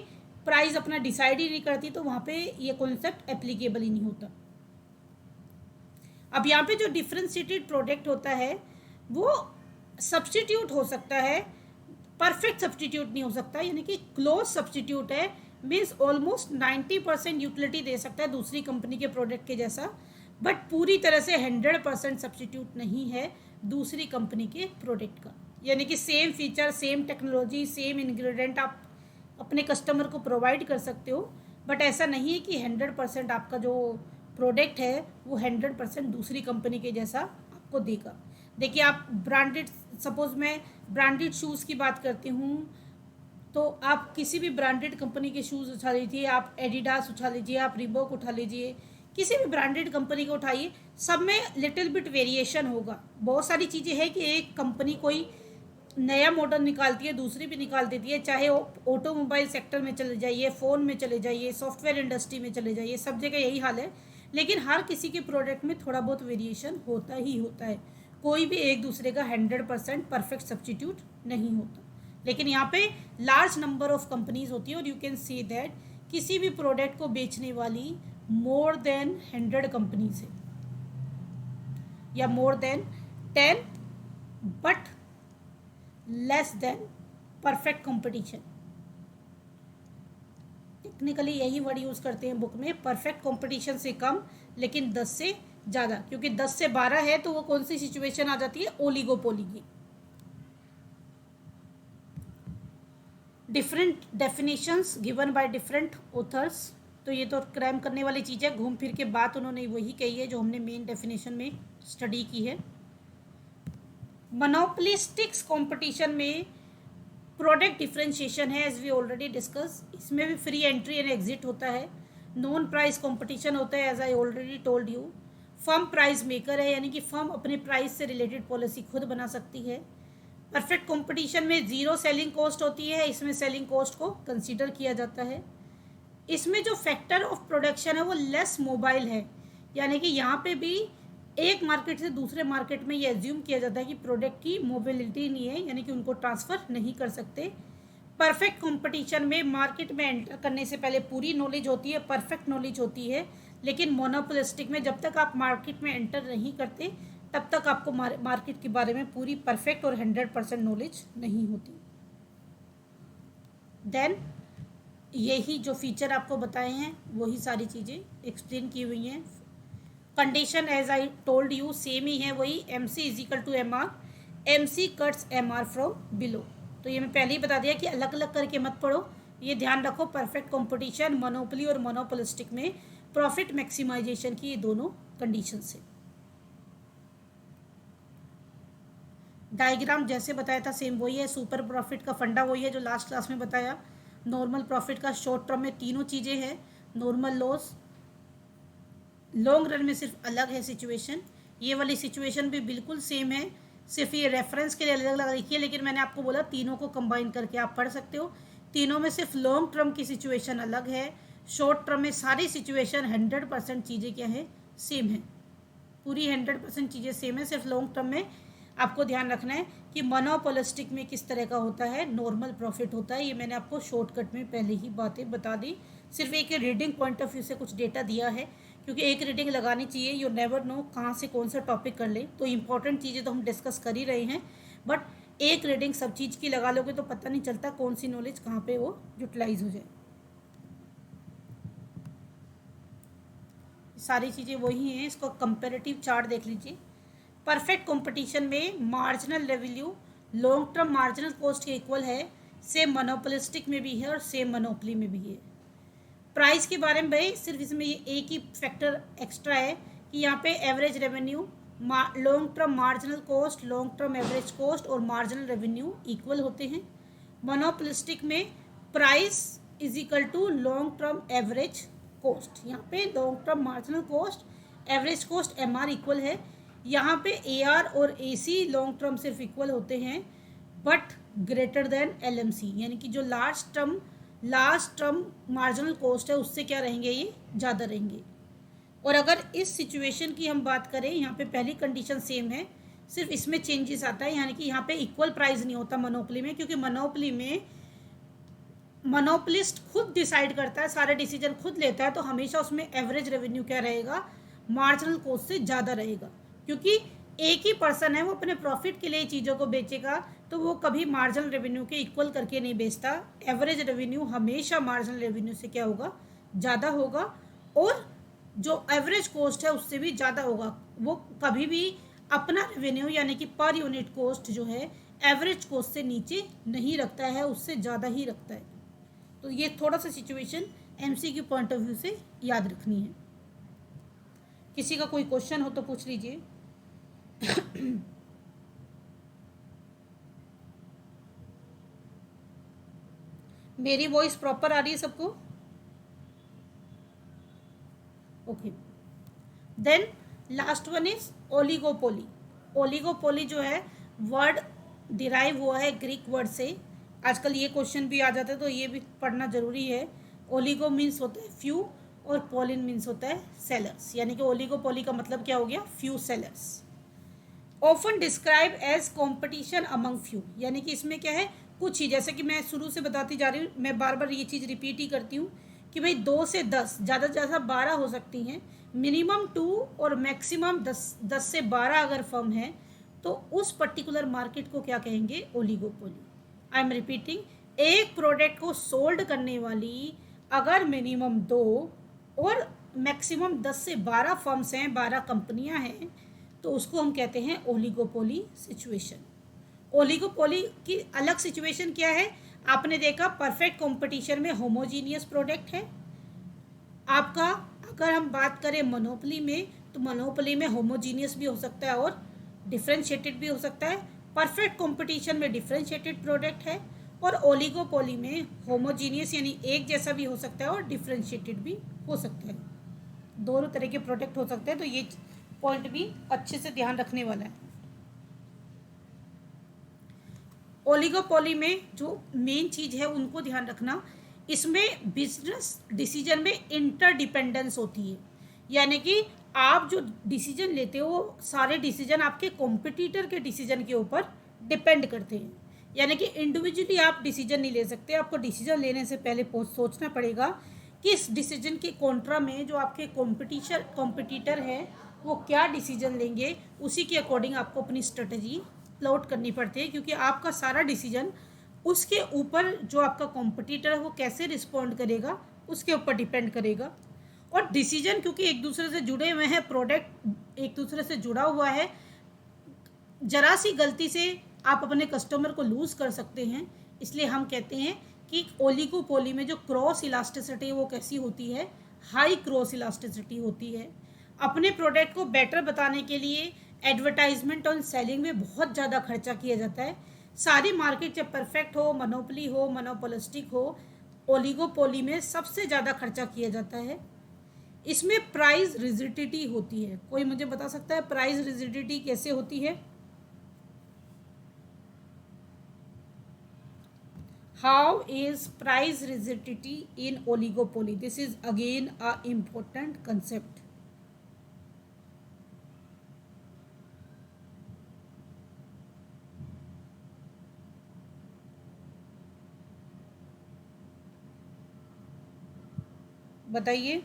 A: प्राइस अपना डिसाइड ही नहीं करती, तो वहाँ पे ये कॉन्सेप्ट एप्लीकेबल ही नहीं होता। अब यहाँ पे जो डिफरेंशिएटेड प्रोडक्ट होता है वो सब्सटीट्यूट हो सकता है, परफेक्ट सब्सटीट्यूट नहीं हो सकता, यानी कि क्लोज सब्सटीट्यूट है, मीन्स ऑलमोस्ट 90% यूटिलिटी दे सकता है दूसरी कंपनी के प्रोडक्ट के जैसा, बट पूरी तरह से 100% सब्सटीट्यूट नहीं है दूसरी कंपनी के प्रोडक्ट का, यानी कि same feature, same technology, same ingredient आप अपने कस्टमर को प्रोवाइड कर सकते हो, बट ऐसा नहीं है कि 100% आपका जो प्रोडक्ट है वो 100% दूसरी कंपनी के जैसा आपको देगा। देखिए आप ब्रांडेड, सपोज मैं ब्रांडेड शूज़ की बात करती हूँ, तो आप किसी भी ब्रांडेड कंपनी के शूज़ उठा लीजिए, आप एडिडास उठा लीजिए, आप रिबॉक उठा लीजिए, किसी भी ब्रांडेड कंपनी को उठाइए, सब में लिटिल बिट वेरिएशन होगा। बहुत सारी चीज़ें हैं कि एक कंपनी कोई नया मॉडल निकालती है, दूसरी भी निकाल देती है, चाहे ऑटोमोबाइल सेक्टर में चले जाइए, फ़ोन में चले जाइए, सॉफ्टवेयर इंडस्ट्री में चले जाइए, सब जगह यही हाल है, लेकिन हर किसी के प्रोडक्ट में थोड़ा बहुत वेरिएशन होता ही होता है, कोई भी एक दूसरे का 100% परफेक्ट सब्सटीट्यूट नहीं होता। लेकिन यहाँ पे लार्ज नंबर ऑफ कंपनीज होती है, और यू कैन सी दैट किसी भी प्रोडक्ट को बेचने वाली मोर देन 100 कंपनीज है, या more than 10, but less than perfect competition. Technically यही वर्ड यूज करते हैं बुक में, परफेक्ट कंपटीशन से कम लेकिन 10 से ज़्यादा, क्योंकि 10 से 12 है तो वो कौन सी सिचुएशन आ जाती है, ओलिगोपोली की। Different definitions given by different authors, तो ये तो क्रैम करने वाली चीज़ है, घूम फिर के बात उन्होंने वही कही है जो हमने मेन डेफिनेशन में स्टडी की है। मोनोपोलिस्टिक्स कंपटीशन में प्रोडक्ट डिफरेंशिएशन है, एज वी ऑलरेडी डिस्कस, इसमें भी फ्री एंट्री एंड एग्जिट होता है। नॉन प्राइस कंपटीशन होता है, as I already told you. Firm price maker है, यानी कि फर्म अपने प्राइस से रिलेटेड पॉलिसी खुद बना सकती है। परफेक्ट कंपटीशन में जीरो सेलिंग कॉस्ट होती है, इसमें सेलिंग कॉस्ट को कंसीडर किया जाता है। इसमें जो फैक्टर ऑफ प्रोडक्शन है वो लेस मोबाइल है, यानी कि यहाँ पे भी एक मार्केट से दूसरे मार्केट में ये एज्यूम किया जाता है कि प्रोडक्ट की मोबिलिटी नहीं है, यानी कि उनको ट्रांसफ़र नहीं कर सकते। परफेक्ट कंपटीशन में मार्केट में एंटर करने से पहले पूरी नॉलेज होती है, परफेक्ट नॉलेज होती है, लेकिन मोनोपोलिस्टिक में जब तक आप मार्केट में एंटर नहीं करते तब तक आपको मार्केट के बारे में पूरी परफेक्ट और 100% नॉलेज नहीं होती। देन यही जो फीचर आपको बताए हैं वही सारी चीज़ें एक्सप्लेन की हुई हैं। Condition as I told you same ही है, वही MC is equal to MR, MC cuts MR from below. तो ये मैं पहले ही बता दिया कि अलग अलग करके मत पढ़ो, ये ध्यान रखो, परफेक्ट कंपटीशन, मोनोपोली और मोनोपोलिस्टिक में प्रॉफिट मैक्सिमाइजेशन की ये दोनों कंडीशन है। डायग्राम जैसे बताया था सेम वही है, सुपर प्रॉफिट का फंडा वही है जो लास्ट क्लास में बताया। नॉर्मल प्रॉफिट का शॉर्ट टर्म में तीनों चीज़ें हैं, नॉर्मल लॉस, लॉन्ग रन में सिर्फ अलग है सिचुएशन। ये वाली सिचुएशन भी बिल्कुल सेम है, सिर्फ ये रेफरेंस के लिए अलग अलग लिखी है, लेकिन मैंने आपको बोला तीनों को कंबाइन करके आप पढ़ सकते हो। तीनों में सिर्फ लॉन्ग टर्म की सिचुएशन अलग है, शॉर्ट टर्म में सारी सिचुएशन 100% चीज़ें क्या है, सेम है, पूरी 100% चीज़ें सेम है। सिर्फ लॉन्ग टर्म में आपको ध्यान रखना है कि मोनोपोलिस्टिक में किस तरह का होता है, नॉर्मल प्रॉफिट होता है। ये मैंने आपको शॉर्टकट में पहले ही बातें बता दी, सिर्फ एक रीडिंग पॉइंट ऑफ व्यू से कुछ डेटा दिया है, क्योंकि एक रीडिंग लगानी चाहिए, यू नेवर नो कहाँ से कौन सा टॉपिक कर ले। तो इंपॉर्टेंट चीज़ें तो हम डिस्कस कर ही रहे हैं, बट एक रीडिंग सब चीज़ की लगा लोगे तो पता नहीं चलता कौन सी नॉलेज कहाँ पे वो यूटिलाइज हो जाए। सारी चीज़ें वही हैं, इसको कंपेरेटिव चार्ट देख लीजिए। परफेक्ट कंपटीशन में marginal revenue long term marginal cost के इक्वल है, सेम मोनोपोलिस्टिक में भी है और सेम मोनोपोली में भी है। प्राइस के बारे में भाई सिर्फ इसमें ये एक ही फैक्टर एक्स्ट्रा है कि यहाँ पे average revenue, long term marginal cost, long term average cost और मार्जिनल रेवेन्यू इक्वल होते हैं। मोनोपोलिस्टिक में price is equal to long term average cost, यहाँ पे long term marginal cost, average cost MR equal है। यहाँ पे AR और AC लॉन्ग टर्म सिर्फ इक्वल होते हैं, बट ग्रेटर देन LMC, यानी कि जो large term last term marginal cost है उससे क्या रहेंगे, ये ज़्यादा रहेंगे। और अगर इस सिचुएशन की हम बात करें, यहाँ पे पहली कंडीशन सेम है, सिर्फ इसमें चेंजेस आता है, यानी कि यहाँ पे इक्वल प्राइस नहीं होता मोनोपोली में, क्योंकि मोनोपोली में मोनोपोलिस्ट खुद डिसाइड करता है, सारे डिसीजन खुद लेता है, तो हमेशा उसमें एवरेज रेवेन्यू क्या रहेगा, मार्जिनल कॉस्ट से ज़्यादा रहेगा। क्योंकि एक ही पर्सन है, वो अपने प्रॉफिट के लिए चीज़ों को बेचेगा, तो वो कभी मार्जिनल रेवेन्यू के इक्वल करके नहीं बेचता। एवरेज रेवेन्यू हमेशा मार्जिनल रेवेन्यू से क्या होगा, ज़्यादा होगा, और जो एवरेज कॉस्ट है उससे भी ज़्यादा होगा। वो कभी भी अपना रेवेन्यू यानी कि पर यूनिट कॉस्ट जो है एवरेज कॉस्ट से नीचे नहीं रखता है, उससे ज़्यादा ही रखता है। तो ये थोड़ा सा situation MCQ point of view से याद रखनी है। किसी का कोई क्वेश्चन हो तो पूछ लीजिए। मेरी वॉइस प्रॉपर आ रही है सबको? Okay, then last one is oligopoly. Oligopoly जो है वर्ड डिराइव हुआ है ग्रीक वर्ड से। आजकल ये क्वेश्चन भी आ जाता है, तो ये भी पढ़ना जरूरी है। ओलिगो मीन्स होता है फ्यू, और पोलिन मीन्स होता है सेलर्स, यानी कि ओलिगोपोली का मतलब क्या हो गया, few sellers. Often describe as competition among few, यानी कि इसमें क्या है, कुछ ही, जैसे कि मैं शुरू से बताती जा रही हूँ, मैं बार बार ये चीज़ रिपीट ही करती हूँ कि भाई 2 से 10, ज़्यादा से ज़्यादा 12 हो सकती हैं, मिनिमम 2 और मैक्सिमम 10 से 12 अगर फर्म है, तो उस पर्टिकुलर मार्केट को क्या कहेंगे, ओलिगोपोली। आई एम रिपीटिंग, एक प्रोडक्ट को सोल्ड करने वाली अगर मिनिमम 2 और मैक्सिमम 10 से 12 फर्म्स हैं, 12 कंपनियां हैं, तो उसको हम कहते हैं ओलिगोपोली सिचुएशन। ओलिगोपोली की अलग सिचुएशन क्या है, आपने देखा परफेक्ट कंपटीशन में होमोजीनियस प्रोडक्ट है आपका। अगर हम बात करें मोनोपोली में, तो मोनोपोली में होमोजीनियस भी हो सकता है और डिफ्रेंशिएटेड भी हो सकता है। परफेक्ट कंपटीशन में डिफ्रेंशिएटेड प्रोडक्ट है, और ओलिगोपोली में होमोजीनियस यानी एक जैसा भी हो सकता है और डिफ्रेंशिएटेड भी हो सकता है। दोनों तरह के प्रोडक्ट हो सकते हैं, तो ये पॉइंट भी अच्छे से ध्यान रखने वाला है। ओलिगोपोली में जो मेन चीज़ है उनको ध्यान रखना, इसमें बिजनेस डिसीजन में इंटरडिपेंडेंस होती है, यानी कि आप जो डिसीजन लेते हो वो सारे डिसीजन आपके कॉम्पिटिटर के डिसीजन के ऊपर डिपेंड करते हैं। यानी कि इंडिविजुअली आप डिसीजन नहीं ले सकते, आपको डिसीजन लेने से पहले सोचना पड़ेगा कि इस डिसीजन के कॉन्ट्रा में जो आपके कॉम्पिटिटर है वो क्या डिसीजन लेंगे, उसी के अकॉर्डिंग आपको अपनी स्ट्रेटजी प्लॉट करनी पड़ती है, क्योंकि आपका सारा डिसीजन उसके ऊपर जो आपका कॉम्पिटिटर है वो कैसे रिस्पॉन्ड करेगा उसके ऊपर डिपेंड करेगा। और डिसीजन क्योंकि एक दूसरे से जुड़े हुए हैं, प्रोडक्ट एक दूसरे से जुड़ा हुआ है, जरा सी गलती से आप अपने कस्टमर को लूज़ कर सकते हैं। इसलिए हम कहते हैं कि ओलिगोपोली में जो क्रॉस इलास्टिसिटी वो कैसी होती है, हाई क्रॉस इलास्टिसिटी होती है। अपने प्रोडक्ट को बेटर बताने के लिए एडवर्टाइजमेंट और सेलिंग में बहुत ज़्यादा खर्चा किया जाता है। सारी मार्केट चाहे परफेक्ट हो, मोनोपोली हो, मोनोपोलिस्टिक हो, ओलिगोपोली में सबसे ज़्यादा खर्चा किया जाता है। इसमें प्राइस रिजिडिटी होती है। कोई मुझे बता सकता है प्राइस रिजिडिटी कैसे होती है? How is price rigidity in oligopoly? This is again a important concept. बताइए।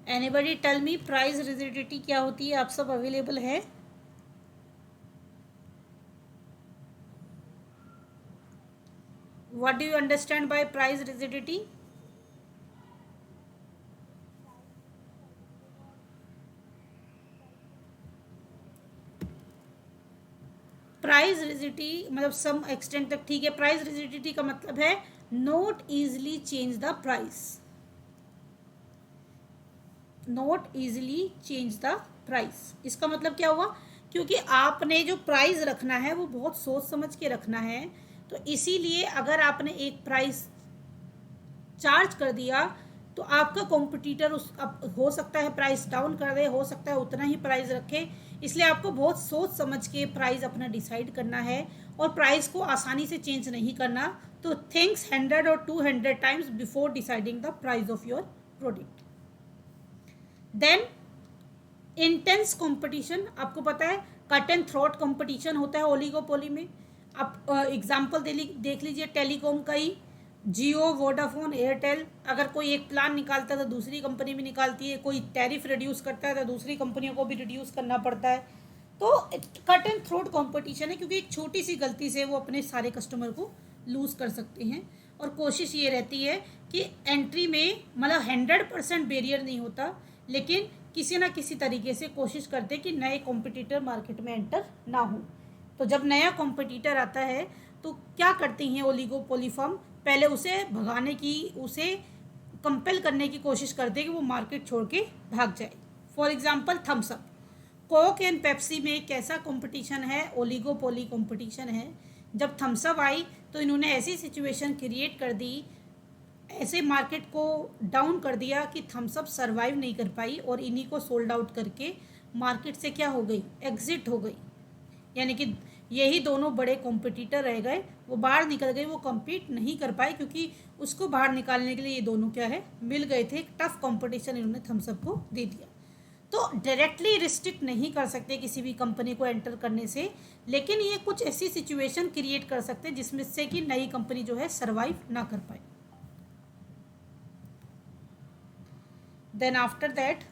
A: Anybody tell me price rigidity क्या होती है? आप सब अवेलेबल है? What do you understand by price rigidity? Price rigidity मतलब सम एक्सटेंट तक ठीक है। प्राइस रिजिडिटी का मतलब है not easily change the price, not easily change the price. इसका मतलब क्या हुआ, क्योंकि आपने जो प्राइस रखना है वो बहुत सोच समझ के रखना है, तो इसीलिए अगर आपने एक प्राइस चार्ज कर दिया तो आपका कॉम्पिटिटर हो सकता है प्राइस डाउन कर दे, हो सकता है उतना ही प्राइस रखे। इसलिए आपको बहुत सोच समझ के प्राइस अपना डिसाइड करना है और प्राइस को आसानी से चेंज नहीं करना। तो थिंक्स 100 और 200 times before deciding the price of your product. Then intense competition, आपको पता है कट एंड थ्रोट कंपटीशन होता है ओलिगोपोली में। आप एग्जांपल देख लीजिए टेलीकॉम का ही, जियो, वोडाफोन, एयरटेल, अगर कोई एक प्लान निकालता है तो दूसरी कंपनी भी निकालती है, कोई टैरिफ रिड्यूस करता है तो दूसरी कंपनियों को भी रिड्यूस करना पड़ता है। तो कट एंड थ्रोट कंपटीशन है, क्योंकि एक छोटी सी गलती से वो अपने सारे कस्टमर को लूज कर सकते हैं। और कोशिश ये रहती है कि एंट्री में मतलब 100% बैरियर नहीं होता, लेकिन किसी ना किसी तरीके से कोशिश करते हैं कि नए कॉम्पिटिटर मार्केट में एंटर ना हो। तो जब नया कॉम्पिटिटर आता है तो क्या करती हैं ओलिगोपोली फर्म, पहले उसे भगाने की, उसे कंपेल करने की कोशिश करते हैं कि वो मार्केट छोड़ के भाग जाए। For example Thums Up, Coke and Pepsi में कैसा कंपटीशन है, ओलिगोपोली कंपटीशन है। जब थम्स अप आई तो इन्होंने ऐसी सिचुएशन क्रिएट कर दी, ऐसे मार्केट को डाउन कर दिया कि थम्स अप सर्वाइव नहीं कर पाई और इन्हीं को सोल्ड आउट करके मार्केट से क्या हो गई, एग्जिट हो गई। यानी कि यही दोनों बड़े कॉम्पिटिटर रह गए, वो बाहर निकल गए, वो कम्पीट नहीं कर पाए, क्योंकि उसको बाहर निकालने के लिए ये दोनों क्या है, मिल गए थे। एक टफ कॉम्पिटिशन इन्होंने थम्स अप को दे दिया। तो डायरेक्टली रिस्ट्रिक्ट नहीं कर सकते किसी भी कंपनी को एंटर करने से, लेकिन ये कुछ ऐसी सिचुएशन क्रिएट कर सकते हैं जिसमें से कि नई कंपनी जो है सर्वाइव ना कर पाए। Then after that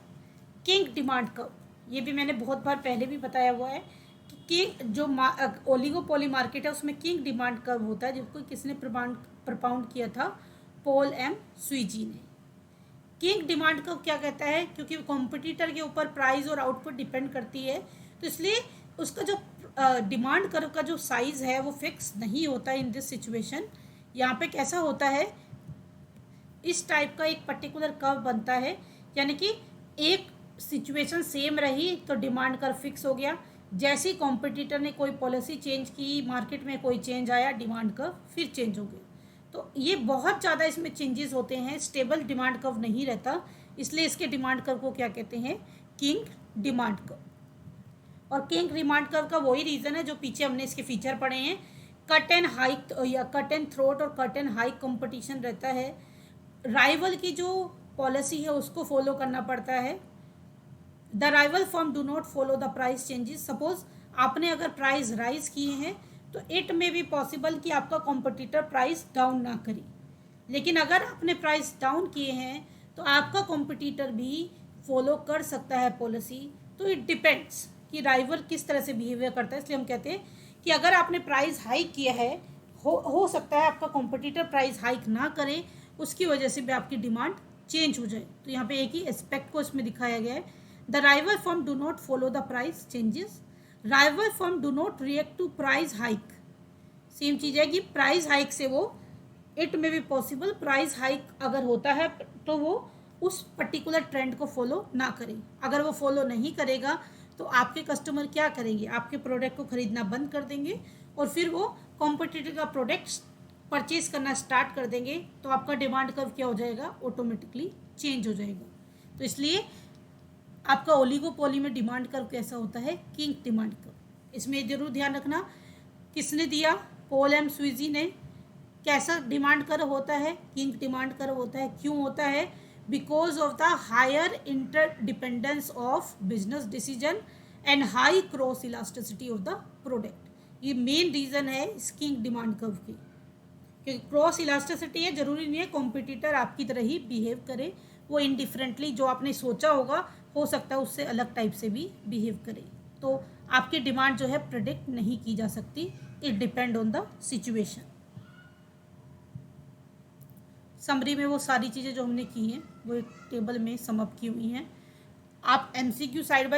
A: kinked demand curve, ये भी मैंने बहुत बार पहले भी बताया हुआ है कि किंग जो ओलिगोपोली मार्केट है उसमें किंग डिमांड कर्व होता है, जिसको किसने प्रपाउंड किया था, पॉल एम स्वीजी ने। किंग डिमांड कर्व क्या कहता है, क्योंकि कॉम्पिटिटर के ऊपर प्राइस और आउटपुट डिपेंड करती है, तो इसलिए उसका जो डिमांड कर्व का जो साइज है वो फिक्स नहीं होता इन दिस सिचुएशन। यहाँ पे कैसा होता है, इस टाइप का एक पर्टिकुलर कर्व बनता है, यानी कि एक सिचुएशन सेम रही तो डिमांड कर्व फिक्स हो गया, जैसे कॉम्पिटिटर ने कोई पॉलिसी चेंज की, मार्केट में कोई चेंज आया, डिमांड कर्व फिर चेंज हो गया। तो ये बहुत ज़्यादा इसमें चेंजेस होते हैं, स्टेबल डिमांड कर्व नहीं रहता, इसलिए इसके डिमांड कर्व को क्या कहते हैं, किंग डिमांड कर्व। और किंग डिमांड कर्व का वही रीज़न है जो पीछे हमने इसके फीचर पढ़े हैं, कट एंड हाइक या कट एंड थ्रोट और कट एंड हाइक कंपटीशन रहता है। राइवल की जो पॉलिसी है उसको फॉलो करना पड़ता है। The rival firm do not follow the price changes. Suppose आपने अगर प्राइस राइज किए हैं तो इट में भी पॉसिबल कि आपका कॉम्पिटिटर प्राइस डाउन ना करे, लेकिन अगर आपने प्राइस डाउन किए हैं तो आपका कॉम्पिटिटर भी फॉलो कर सकता है पॉलिसी। तो इट डिपेंड्स कि राइवल किस तरह से बिहेवियर करता है, इसलिए हम कहते हैं कि अगर आपने प्राइस हाइक किया है, हो सकता है आपका कॉम्पिटिटर प्राइस हाइक ना करे, उसकी वजह से भी आपकी डिमांड चेंज हो जाए। तो यहाँ पे एक ही एस्पेक्ट को इसमें दिखाया गया है, the rival firm do not follow the price changes, rival firm do not react to price hike. Same चीज़ है कि प्राइस हाइक से वो, इट में भी पॉसिबल प्राइस हाइक अगर होता है तो वो उस पर्टिकुलर ट्रेंड को फॉलो ना करे। अगर वो फॉलो नहीं करेगा तो आपके कस्टमर क्या करेंगे, आपके प्रोडक्ट को खरीदना बंद कर देंगे और फिर वो कॉम्पिटिटर का प्रोडक्ट परचेज करना स्टार्ट कर देंगे, तो आपका डिमांड कर्व क्या हो जाएगा, ऑटोमेटिकली चेंज हो जाएगा। तो इसलिए आपका ओलिगोपोली में डिमांड कर्व कैसा होता है, किंग डिमांड कर्व। इसमें जरूर ध्यान रखना किसने दिया, पॉल एम स्वीजी ने। कैसा डिमांड कर्व होता है, किंग डिमांड कर्व होता है। क्यों होता है, because of the higher interdependence of business decision and high cross elasticity of the product. ये मेन रीज़न है इस किंग डिमांड कर्व की, क्योंकि क्रॉस इलास्टिसिटी है, जरूरी नहीं है कॉम्पिटिटर आपकी तरह ही बिहेव करे, वो इनडिफरेंटली जो आपने सोचा होगा हो सकता है उससे अलग टाइप से भी बिहेव करे। तो आपकी डिमांड जो है प्रेडिक्ट नहीं की जा सकती, it depend on the situation. Summary में वो सारी चीज़ें जो हमने की हैं वो एक टेबल में सम अप की हुई हैं। आप एमसीक्यू साइड बाय